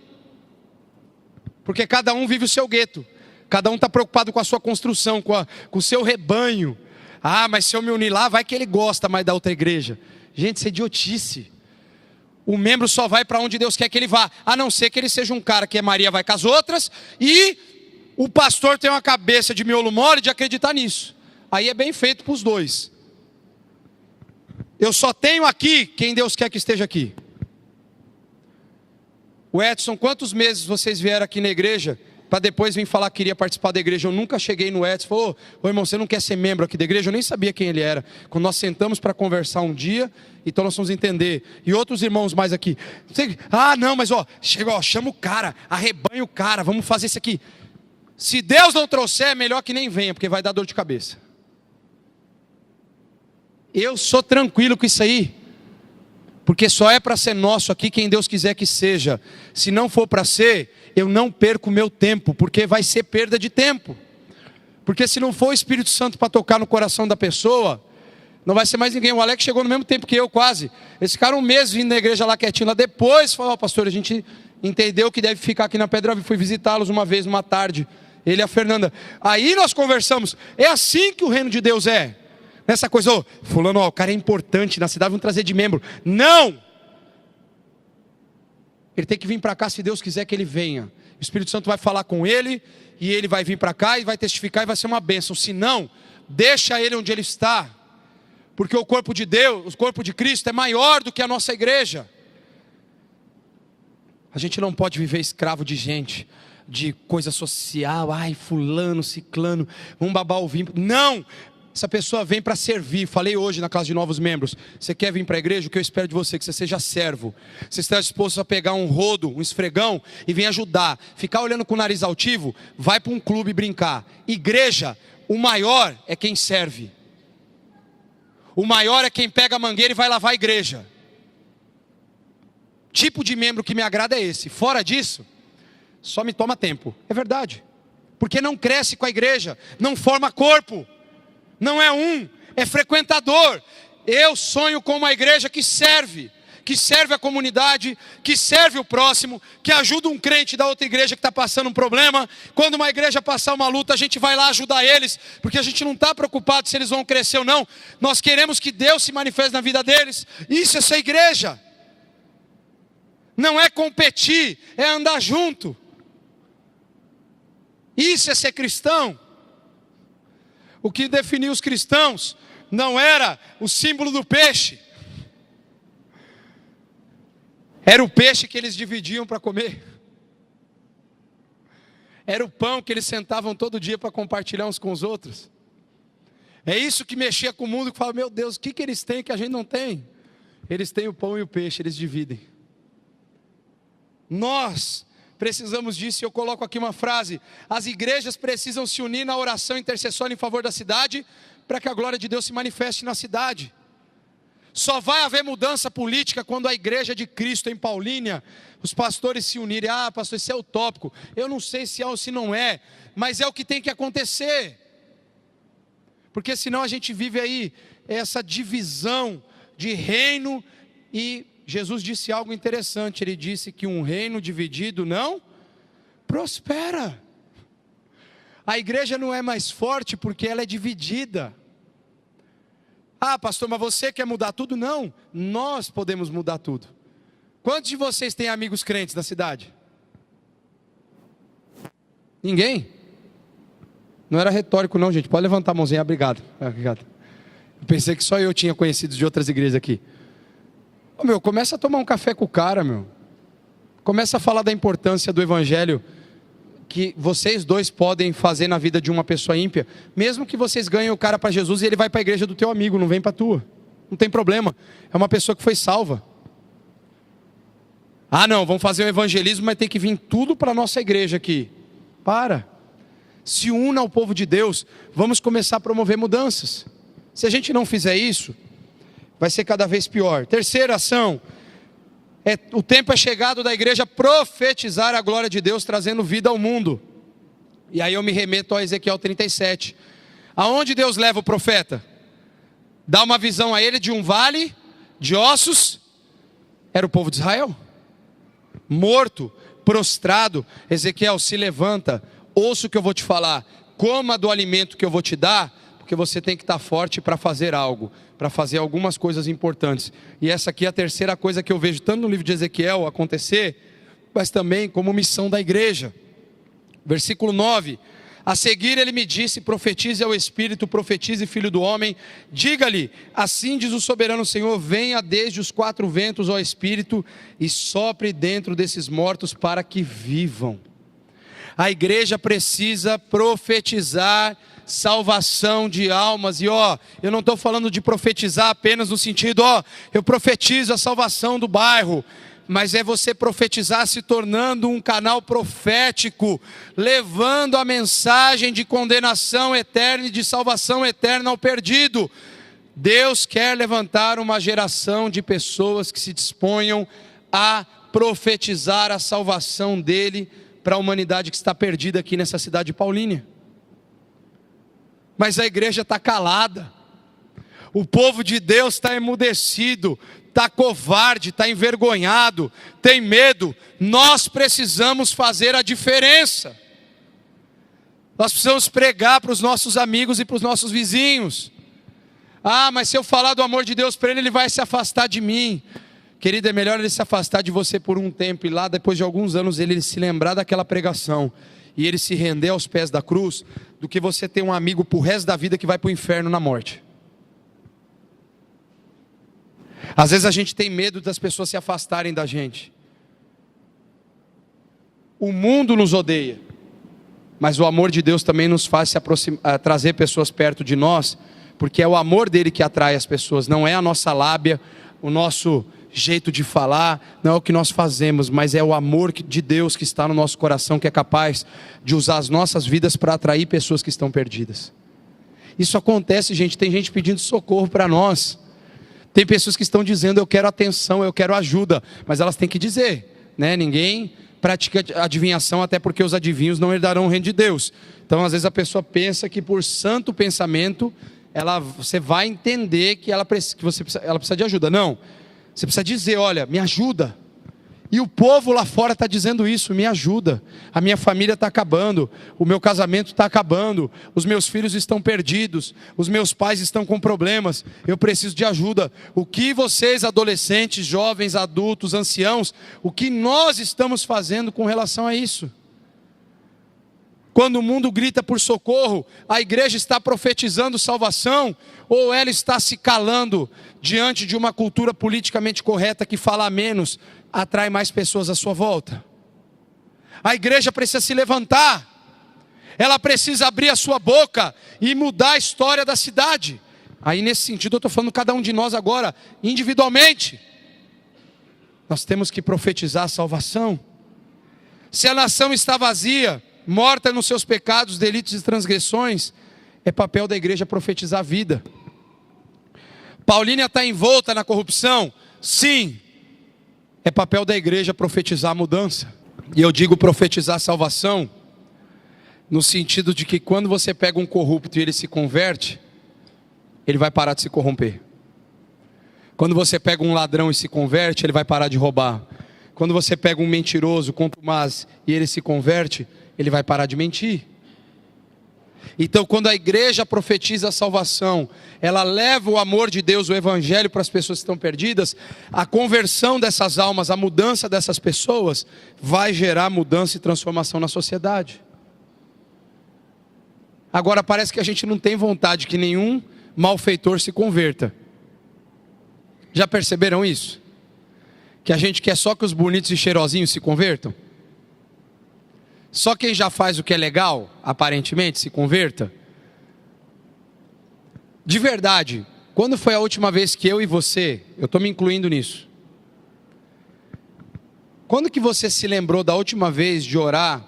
Porque cada um vive o seu gueto. Cada um está preocupado com a sua construção, com o seu rebanho. Ah, mas se eu me unir lá, vai que ele gosta mais da outra igreja. Gente, isso é idiotice. O membro só vai para onde Deus quer que ele vá, a não ser que ele seja um cara que é Maria vai com as outras, e o pastor tem uma cabeça de miolo mole de acreditar nisso. Aí é bem feito para os dois. Eu só tenho aqui quem Deus quer que esteja aqui. O Edson, quantos meses vocês vieram aqui na igreja, para depois vir falar que queria participar da igreja? Eu nunca cheguei no Edson, falou, ô irmão, você não quer ser membro aqui da igreja? Eu nem sabia quem ele era. Quando nós sentamos para conversar um dia, então nós vamos entender. E outros irmãos mais aqui, ah não, mas chama o cara, arrebanha o cara, vamos fazer isso aqui. Se Deus não trouxer, é melhor que nem venha, porque vai dar dor de cabeça. Eu sou tranquilo com isso aí, porque só é para ser nosso aqui quem Deus quiser que seja. Se não for para ser, eu não perco o meu tempo, porque vai ser perda de tempo. Porque se não for o Espírito Santo para tocar no coração da pessoa, não vai ser mais ninguém. O Alex chegou no mesmo tempo que eu, quase. Eles ficaram um mês vindo na igreja lá quietinho. Lá depois, falou, pastor, a gente entendeu que deve ficar aqui na Pedra Viva. Fui visitá-los uma vez, uma tarde. Ele e a Fernanda. Aí nós conversamos. É assim que o reino de Deus é. Nessa coisa, fulano, o cara é importante na cidade, vamos trazer de membro. Não! Ele tem que vir para cá se Deus quiser que ele venha. O Espírito Santo vai falar com ele, e ele vai vir para cá, e vai testificar, e vai ser uma bênção. Se não, deixa ele onde ele está. Porque o corpo de Deus, o corpo de Cristo é maior do que a nossa igreja. A gente não pode viver escravo de gente, de coisa social, ai fulano, ciclano, vamos babar o vinho. Não! Essa pessoa vem para servir. Falei hoje na classe de novos membros. Você quer vir para a igreja? O que eu espero de você? Que você seja servo. Você está disposto a pegar um rodo, um esfregão e vir ajudar. Ficar olhando com o nariz altivo? Vai para um clube brincar. Igreja, o maior é quem serve. O maior é quem pega a mangueira e vai lavar a igreja. Tipo de membro que me agrada é esse. Fora disso, só me toma tempo. É verdade. Porque não cresce com a igreja. Não forma corpo. Não é é frequentador. Eu sonho com uma igreja que serve a comunidade, que serve o próximo, que ajuda um crente da outra igreja que está passando um problema. Quando uma igreja passar uma luta, a gente vai lá ajudar eles, porque a gente não está preocupado se eles vão crescer ou não. Nós queremos que Deus se manifeste na vida deles. Isso é ser igreja. Não é competir, é andar junto. Isso é ser cristão. O que definia os cristãos não era o símbolo do peixe. Era o peixe que eles dividiam para comer. Era o pão que eles sentavam todo dia para compartilhar uns com os outros. É isso que mexia com o mundo, que fala, meu Deus, o que eles têm que a gente não tem? Eles têm o pão e o peixe, eles dividem. Nós precisamos disso, e eu coloco aqui uma frase: as igrejas precisam se unir na oração intercessória em favor da cidade, para que a glória de Deus se manifeste na cidade. Só vai haver mudança política quando a igreja de Cristo em Paulínia, os pastores se unirem. Ah, pastor, isso é utópico. Eu não sei se é ou se não é, mas é o que tem que acontecer. Porque senão a gente vive aí essa divisão de reino. E Jesus disse algo interessante. Ele disse que um reino dividido não prospera. A igreja não é mais forte porque ela é dividida. Ah, pastor, mas você quer mudar tudo? Não, nós podemos mudar tudo. Quantos de vocês têm amigos crentes na cidade? Ninguém? Não era retórico não, gente, pode levantar a mãozinha, obrigado. Obrigado. Eu pensei que só eu tinha conhecidos de outras igrejas aqui. Ô, começa a tomar um café com o cara, começa a falar da importância do evangelho que vocês dois podem fazer na vida de uma pessoa ímpia, mesmo que vocês ganhem o cara para Jesus e ele vai para a igreja do teu amigo, não vem para a tua, não tem problema, é uma pessoa que foi salva. Ah não, vamos fazer um evangelismo, mas tem que vir tudo para a nossa igreja aqui. Se una ao povo de Deus, vamos começar a promover mudanças. Se a gente não fizer isso, vai ser cada vez pior. Terceira ação, o tempo é chegado da igreja profetizar a glória de Deus, trazendo vida ao mundo. E aí eu me remeto a Ezequiel 37. Aonde Deus leva o profeta? Dá uma visão a ele de um vale de ossos. Era o povo de Israel, morto, prostrado. Ezequiel, se levanta, ouça o que eu vou te falar, coma do alimento que eu vou te dar, porque você tem que estar forte para fazer algo, para fazer algumas coisas importantes. E essa aqui é a terceira coisa que eu vejo tanto no livro de Ezequiel acontecer, mas também como missão da igreja. Versículo 9: a seguir ele me disse, profetize ao Espírito, profetize, filho do homem, diga-lhe, assim diz o soberano Senhor, venha desde os quatro ventos, ó Espírito, e sopre dentro desses mortos para que vivam. A igreja precisa profetizar salvação de almas. E eu não estou falando de profetizar apenas no sentido, eu profetizo a salvação do bairro, mas é você profetizar se tornando um canal profético, levando a mensagem de condenação eterna e de salvação eterna ao perdido. Deus quer levantar uma geração de pessoas que se disponham a profetizar a salvação dele para a humanidade que está perdida aqui nessa cidade de Paulínia. Mas a igreja está calada, o povo de Deus está emudecido, está covarde, está envergonhado, tem medo. Nós precisamos fazer a diferença. Nós precisamos pregar para os nossos amigos e para os nossos vizinhos. Ah, mas se eu falar do amor de Deus para ele, ele vai se afastar de mim. Querido, é melhor ele se afastar de você por um tempo, e lá depois de alguns anos ele se lembrar daquela pregação e ele se render aos pés da cruz, do que você ter um amigo pro resto da vida que vai para o inferno na morte. Às vezes a gente tem medo das pessoas se afastarem da gente. O mundo nos odeia, mas o amor de Deus também nos faz trazer pessoas perto de nós, porque é o amor dele que atrai as pessoas, não é a nossa lábia, o nosso jeito de falar, não é o que nós fazemos, mas é o amor de Deus que está no nosso coração, que é capaz de usar as nossas vidas para atrair pessoas que estão perdidas. Isso acontece, gente, tem gente pedindo socorro para nós, tem pessoas que estão dizendo, eu quero atenção, eu quero ajuda, mas elas têm que dizer, né? Ninguém pratica adivinhação, até porque os adivinhos não herdarão o reino de Deus. Então às vezes a pessoa pensa que por santo pensamento, você vai entender que ela precisa de ajuda. Não, você precisa dizer, olha, me ajuda. E o povo lá fora está dizendo isso, me ajuda. A minha família está acabando, o meu casamento está acabando, os meus filhos estão perdidos, os meus pais estão com problemas, eu preciso de ajuda. O que vocês, adolescentes, jovens, adultos, anciãos, o que nós estamos fazendo com relação a isso? Quando o mundo grita por socorro, a igreja está profetizando salvação, ou ela está se calando diante de uma cultura politicamente correta que fala menos, atrai mais pessoas à sua volta? A igreja precisa se levantar, ela precisa abrir a sua boca e mudar a história da cidade. Aí nesse sentido eu estou falando cada um de nós agora, individualmente. Nós temos que profetizar a salvação. Se a nação está vazia, morta nos seus pecados, delitos e transgressões, é papel da igreja profetizar a vida. Paulínia está envolta na corrupção? Sim. É papel da igreja profetizar a mudança. E eu digo profetizar a salvação, no sentido de que quando você pega um corrupto e ele se converte, ele vai parar de se corromper. Quando você pega um ladrão e se converte, ele vai parar de roubar. Quando você pega um mentiroso, contumaz, e ele se converte, ele vai parar de mentir. Então, quando a igreja profetiza a salvação, ela leva o amor de Deus, o evangelho para as pessoas que estão perdidas, a conversão dessas almas, a mudança dessas pessoas, vai gerar mudança e transformação na sociedade. Agora parece que a gente não tem vontade que nenhum malfeitor se converta. Já perceberam isso? Que a gente quer só que os bonitos e cheirosinhos se convertam? Só quem já faz o que é legal, aparentemente, se converta? De verdade, quando foi a última vez que eu e você, eu estou me incluindo nisso, quando que você se lembrou da última vez de orar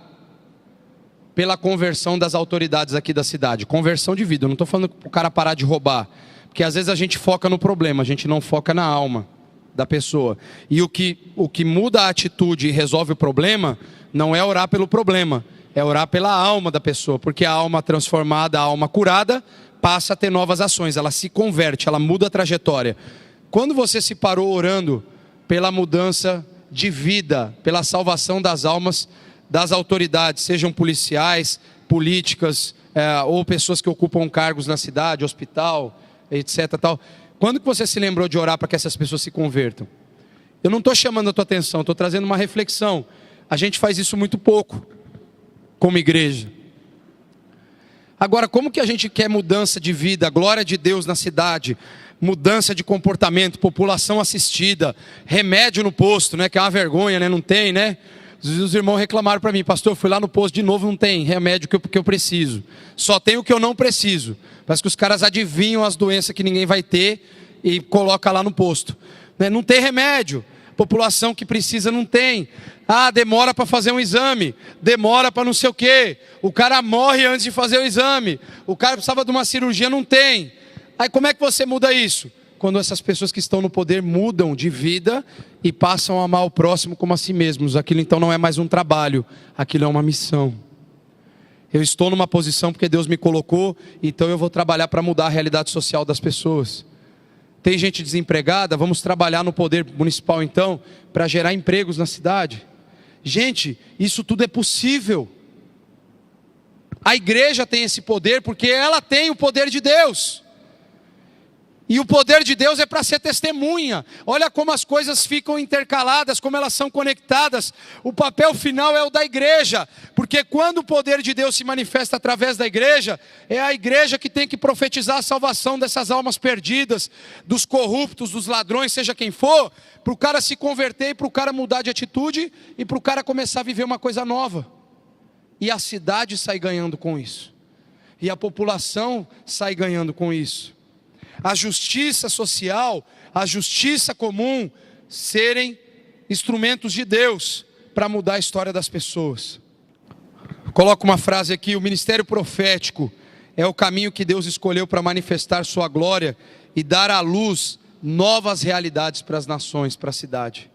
pela conversão das autoridades aqui da cidade? Conversão de vida, eu não estou falando para o cara parar de roubar, porque às vezes a gente foca no problema, a gente não foca na alma da pessoa. E o que muda a atitude e resolve o problema não é orar pelo problema, é orar pela alma da pessoa, porque a alma transformada, a alma curada, passa a ter novas ações, ela se converte, ela muda a trajetória. Quando você se parou orando pela mudança de vida, pela salvação das almas das autoridades, sejam policiais, políticas, ou pessoas que ocupam cargos na cidade, hospital, etc. Tal. Quando que você se lembrou de orar para que essas pessoas se convertam? Eu não estou chamando a tua atenção, estou trazendo uma reflexão. A gente faz isso muito pouco, como igreja. Agora, como que a gente quer mudança de vida, glória de Deus na cidade, mudança de comportamento, população assistida, remédio no posto, né? Que é uma vergonha, né? Não tem, né? Os irmãos reclamaram para mim, pastor, eu fui lá no posto de novo, não tem remédio que eu preciso. Só tem o que eu não preciso. Parece que os caras adivinham as doenças que ninguém vai ter e coloca lá no posto. Não tem remédio. População que precisa não tem. Ah, demora para fazer um exame. Demora para não sei o quê. O cara morre antes de fazer o exame. O cara precisava de uma cirurgia, não tem. Aí como é que você muda isso? Quando essas pessoas que estão no poder mudam de vida e passam a amar o próximo como a si mesmos. Aquilo então não é mais um trabalho, aquilo é uma missão. Eu estou numa posição porque Deus me colocou, então eu vou trabalhar para mudar a realidade social das pessoas. Tem gente desempregada, vamos trabalhar no poder municipal então, para gerar empregos na cidade. Gente, isso tudo é possível. A igreja tem esse poder porque ela tem o poder de Deus. E o poder de Deus é para ser testemunha. Olha como as coisas ficam intercaladas, como elas são conectadas. O papel final é o da igreja. Porque quando o poder de Deus se manifesta através da igreja, é a igreja que tem que profetizar a salvação dessas almas perdidas, dos corruptos, dos ladrões, seja quem for, para o cara se converter, para o cara mudar de atitude e para o cara começar a viver uma coisa nova. E a cidade sai ganhando com isso. E a população sai ganhando com isso. A justiça social, a justiça comum, serem instrumentos de Deus para mudar a história das pessoas. Coloco uma frase aqui: o ministério profético é o caminho que Deus escolheu para manifestar sua glória e dar à luz novas realidades para as nações, para a cidade.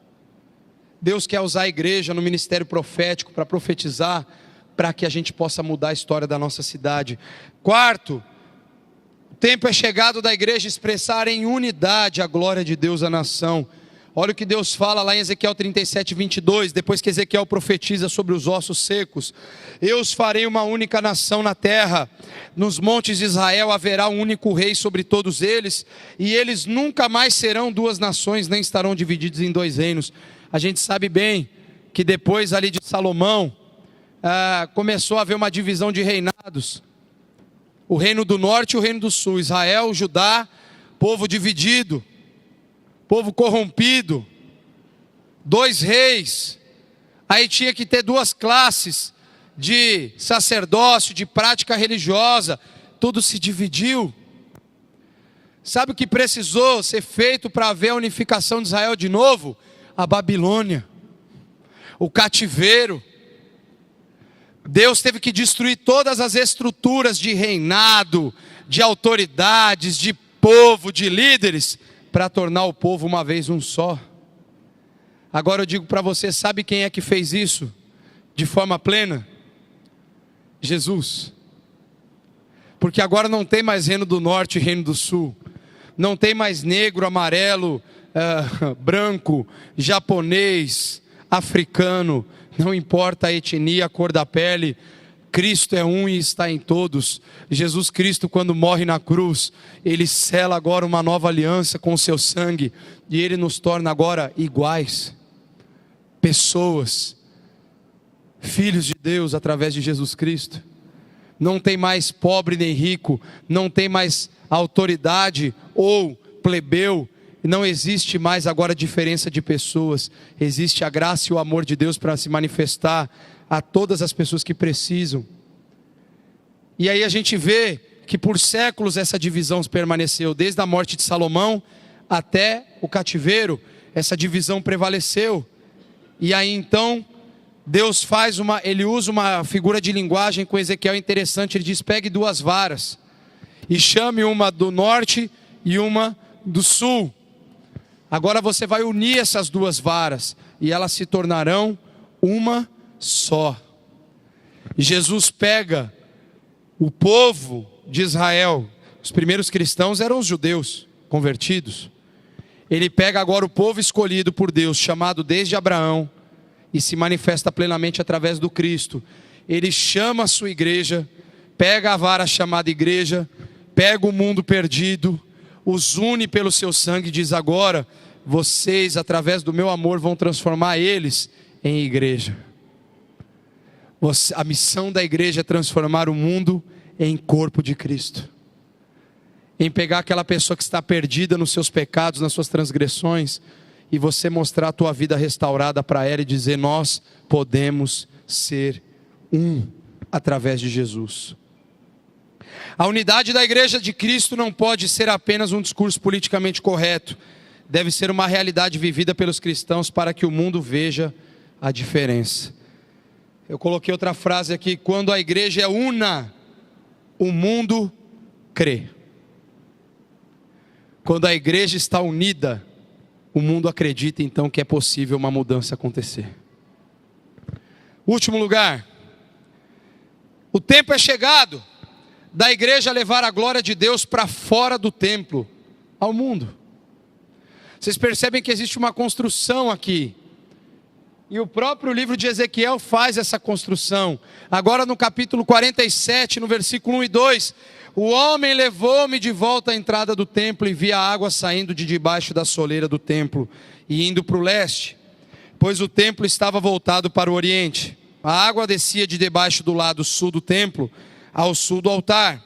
Deus quer usar a igreja no ministério profético para profetizar, para que a gente possa mudar a história da nossa cidade. Quarto, o tempo é chegado da igreja expressar em unidade a glória de Deus à nação. Olha o que Deus fala lá em Ezequiel 37, 22, depois que Ezequiel profetiza sobre os ossos secos: eu os farei uma única nação na terra, nos montes de Israel haverá um único rei sobre todos eles, e eles nunca mais serão duas nações, nem estarão divididos em dois reinos. A gente sabe bem que depois ali de Salomão, começou a haver uma divisão de reinados. O reino do norte e o reino do sul, Israel, Judá, povo dividido, povo corrompido, dois reis. Aí tinha que ter duas classes de sacerdócio, de prática religiosa, tudo se dividiu. Sabe o que precisou ser feito para haver a unificação de Israel de novo? A Babilônia, o cativeiro. Deus teve que destruir todas as estruturas de reinado, de autoridades, de povo, de líderes, para tornar o povo uma vez um só. Agora eu digo para você, sabe quem é que fez isso de forma plena? Jesus. Porque agora não tem mais reino do norte e reino do sul. Não tem mais negro, amarelo, branco, japonês, africano. Não importa a etnia, a cor da pele. Cristo é um e está em todos. Jesus Cristo, quando morre na cruz, Ele sela agora uma nova aliança com o seu sangue. E Ele nos torna agora iguais. Pessoas. Filhos de Deus através de Jesus Cristo. Não tem mais pobre nem rico. Não tem mais autoridade ou plebeu. Não existe mais agora diferença de pessoas. Existe a graça e o amor de Deus para se manifestar a todas as pessoas que precisam. E aí a gente vê que por séculos essa divisão permaneceu. Desde a morte de Salomão até o cativeiro, essa divisão prevaleceu. E aí então Deus ele usa uma figura de linguagem com Ezequiel interessante. Ele diz: pegue 2 varas e chame uma do norte e uma do sul. Agora você vai unir essas 2 varas e elas se tornarão uma só. Jesus pega o povo de Israel. Os primeiros cristãos eram os judeus convertidos. Ele pega agora o povo escolhido por Deus, chamado desde Abraão, e se manifesta plenamente através do Cristo. Ele chama a sua igreja, pega a vara chamada igreja, pega o mundo perdido, os une pelo seu sangue e diz: agora vocês, através do meu amor, vão transformar eles em igreja. A missão da igreja é transformar o mundo em corpo de Cristo. Em pegar aquela pessoa que está perdida nos seus pecados, nas suas transgressões, e você mostrar a tua vida restaurada para ela e dizer: nós podemos ser um através de Jesus. A unidade da igreja de Cristo não pode ser apenas um discurso politicamente correto. Deve ser uma realidade vivida pelos cristãos para que o mundo veja a diferença. Eu coloquei outra frase aqui: quando a igreja é una, o mundo crê. Quando a igreja está unida, o mundo acredita então que é possível uma mudança acontecer. Último lugar, o tempo é chegado da igreja levar a glória de Deus para fora do templo, ao mundo. Vocês percebem que existe uma construção aqui. E o próprio livro de Ezequiel faz essa construção. Agora no capítulo 47, no versículo 1 e 2. O homem levou-me de volta à entrada do templo e vi a água saindo de debaixo da soleira do templo e indo para o leste, pois o templo estava voltado para o oriente. A água descia de debaixo do lado sul do templo ao sul do altar.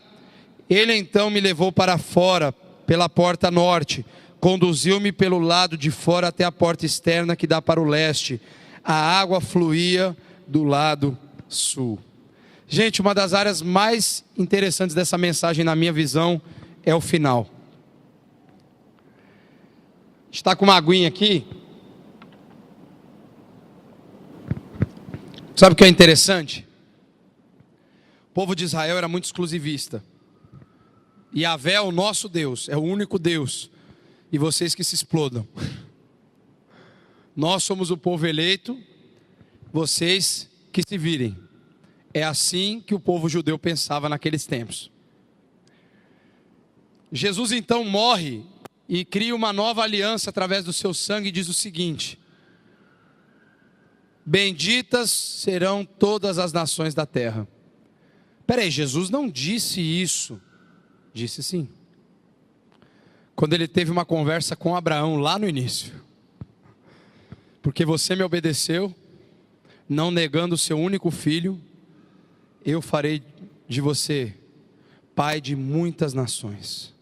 Ele então me levou para fora pela porta norte, conduziu-me pelo lado de fora até a porta externa que dá para o leste. A água fluía do lado sul. Gente, uma das áreas mais interessantes dessa mensagem, na minha visão, é o final. A gente está com uma aguinha aqui. Sabe o que é interessante? O povo de Israel era muito exclusivista. Yahvé é o nosso Deus, é o único Deus. E vocês que se explodam. Nós somos o povo eleito, vocês que se virem. É assim que o povo judeu pensava naqueles tempos. Jesus então morre e cria uma nova aliança através do seu sangue e diz o seguinte: benditas serão todas as nações da terra. Peraí, Jesus não disse isso. Disse sim. Quando ele teve uma conversa com Abraão lá no início. Porque você me obedeceu, não negando o seu único filho, eu farei de você pai de muitas nações,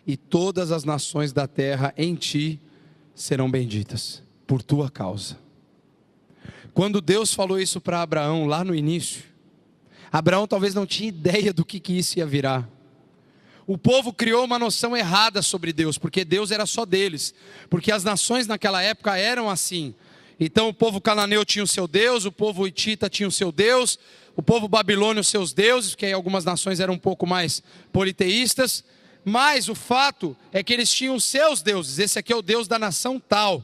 e todas as nações da terra em ti serão benditas, por tua causa. Quando Deus falou isso para Abraão lá no início, Abraão talvez não tinha ideia do que isso ia virar. O povo criou uma noção errada sobre Deus, porque Deus era só deles, porque as nações naquela época eram assim. Então o povo cananeu tinha o seu Deus, o povo hitita tinha o seu Deus, o povo babilônio os seus deuses, porque aí algumas nações eram um pouco mais politeístas, mas o fato é que eles tinham os seus deuses. Esse aqui é o Deus da nação tal.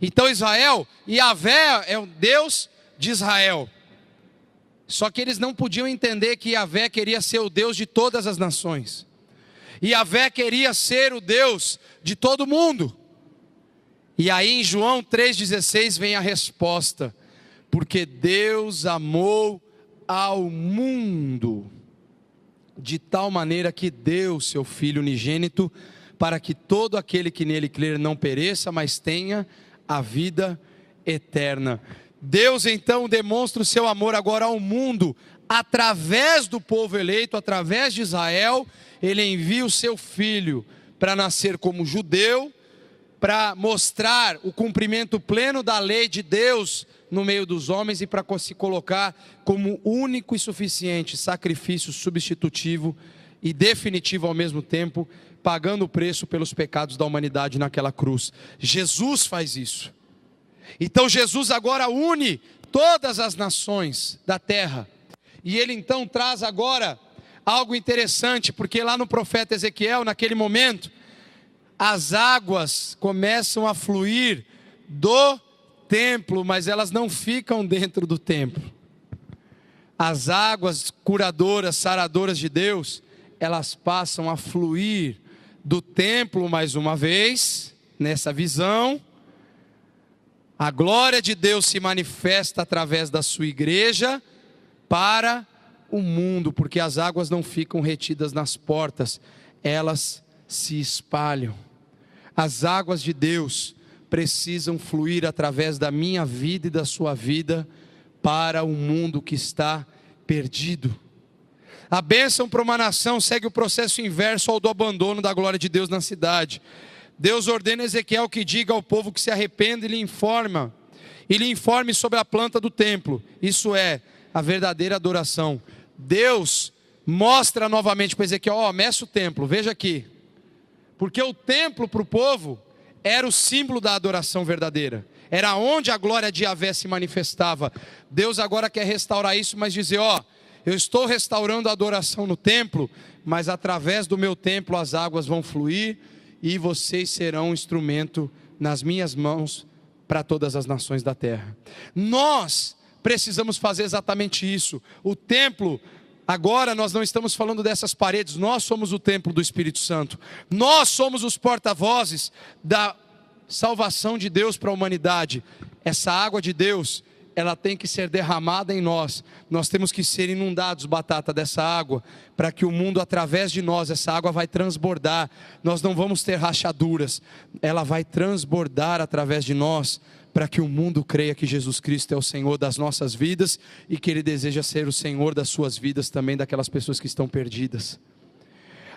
Então Israel, Yahvé é o Deus de Israel. Só que eles não podiam entender que Yahvé queria ser o Deus de todas as nações. Yahvé queria ser o Deus de todo mundo. E aí em João 3,16 vem a resposta: porque Deus amou ao mundo de tal maneira que deu seu Filho unigênito, para que todo aquele que nele crer não pereça, mas tenha a vida eterna. Deus então demonstra o seu amor agora ao mundo, através do povo eleito, através de Israel. Ele envia o seu Filho para nascer como judeu, para mostrar o cumprimento pleno da lei de Deus no meio dos homens e para se colocar como único e suficiente sacrifício substitutivo e definitivo ao mesmo tempo, pagando o preço pelos pecados da humanidade naquela cruz. Jesus faz isso. Então Jesus agora une todas as nações da terra, e ele então traz agora algo interessante, porque lá no profeta Ezequiel, naquele momento, as águas começam a fluir do templo, mas elas não ficam dentro do templo. As águas curadoras, saradoras de Deus, elas passam a fluir do templo mais uma vez, nessa visão. A glória de Deus se manifesta através da sua igreja para o mundo, porque as águas não ficam retidas nas portas, elas se espalham. As águas de Deus precisam fluir através da minha vida e da sua vida para o mundo que está perdido. A bênção para uma nação segue o processo inverso ao do abandono da glória de Deus na cidade. Deus ordena a Ezequiel que diga ao povo que se arrependa e lhe informe sobre a planta do templo, isso é, a verdadeira adoração. Deus mostra novamente para Ezequiel: meça o templo, veja aqui, porque o templo para o povo era o símbolo da adoração verdadeira, era onde a glória de Yahvé se manifestava. Deus agora quer restaurar isso, mas dizer: eu estou restaurando a adoração no templo, mas através do meu templo as águas vão fluir, e vocês serão um instrumento nas minhas mãos para todas as nações da terra. Nós precisamos fazer exatamente isso. O templo, agora nós não estamos falando dessas paredes, nós somos o templo do Espírito Santo. Nós somos os porta-vozes da salvação de Deus para a humanidade. Essa água de Deus, ela tem que ser derramada em nós. Nós temos que ser inundados, batata, dessa água, para que o mundo, através de nós, essa água vai transbordar. Nós não vamos ter rachaduras, ela vai transbordar através de nós, para que o mundo creia que Jesus Cristo é o Senhor das nossas vidas, e que Ele deseja ser o Senhor das suas vidas também, daquelas pessoas que estão perdidas.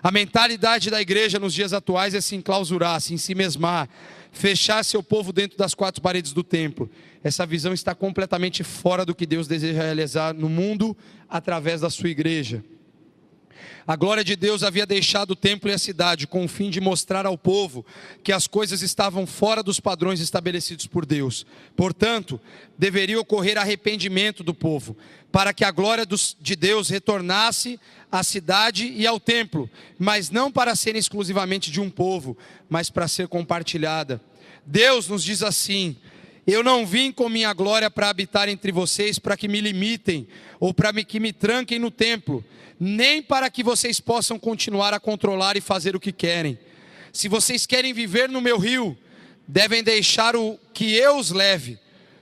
A mentalidade da igreja nos dias atuais é se enclausurar, se ensimesmar, fechar seu povo dentro das quatro paredes do templo. Essa visão está completamente fora do que Deus deseja realizar no mundo através da sua igreja. A glória de Deus havia deixado o templo e a cidade com o fim de mostrar ao povo que as coisas estavam fora dos padrões estabelecidos por Deus. Portanto, deveria ocorrer arrependimento do povo, para que a glória de Deus retornasse à cidade e ao templo, mas não para ser exclusivamente de um povo, mas para ser compartilhada. Deus nos diz assim: eu não vim com minha glória para habitar entre vocês, para que me limitem, ou para que me tranquem no templo, nem para que vocês possam continuar a controlar e fazer o que querem. Se vocês querem viver no meu rio, devem deixar o que eu os leve,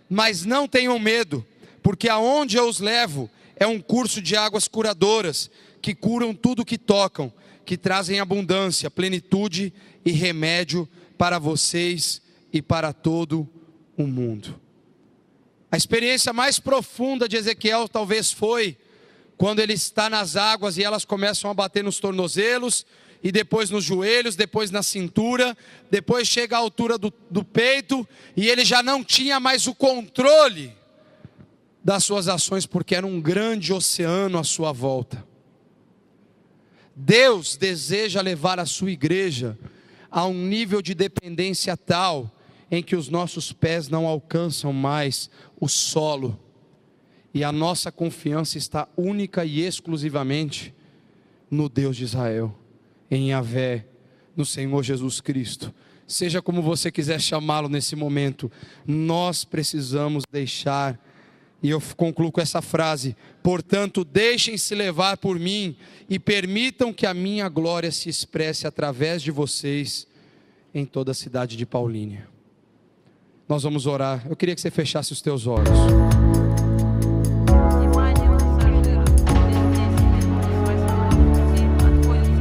mas não tenham medo, porque aonde eu os levo é um curso de águas curadoras, que curam tudo o que tocam, que trazem abundância, plenitude e remédio para vocês e para todo o mundo. A experiência mais profunda de Ezequiel talvez foi quando ele está nas águas e elas começam a bater nos tornozelos, e depois nos joelhos, depois na cintura, depois chega à altura do peito, e ele já não tinha mais o controle das suas ações, porque era um grande oceano à sua volta. Deus deseja levar a sua igreja a um nível de dependência tal, em que os nossos pés não alcançam mais o solo, e a nossa confiança está única e exclusivamente no Deus de Israel, em Yahvé, no Senhor Jesus Cristo. Seja como você quiser chamá-lo nesse momento, nós precisamos deixar, e eu concluo com essa frase: portanto, deixem-se levar por mim e permitam que a minha glória se expresse através de vocês em toda a cidade de Paulínia. Nós vamos orar. Eu queria que você fechasse os teus olhos.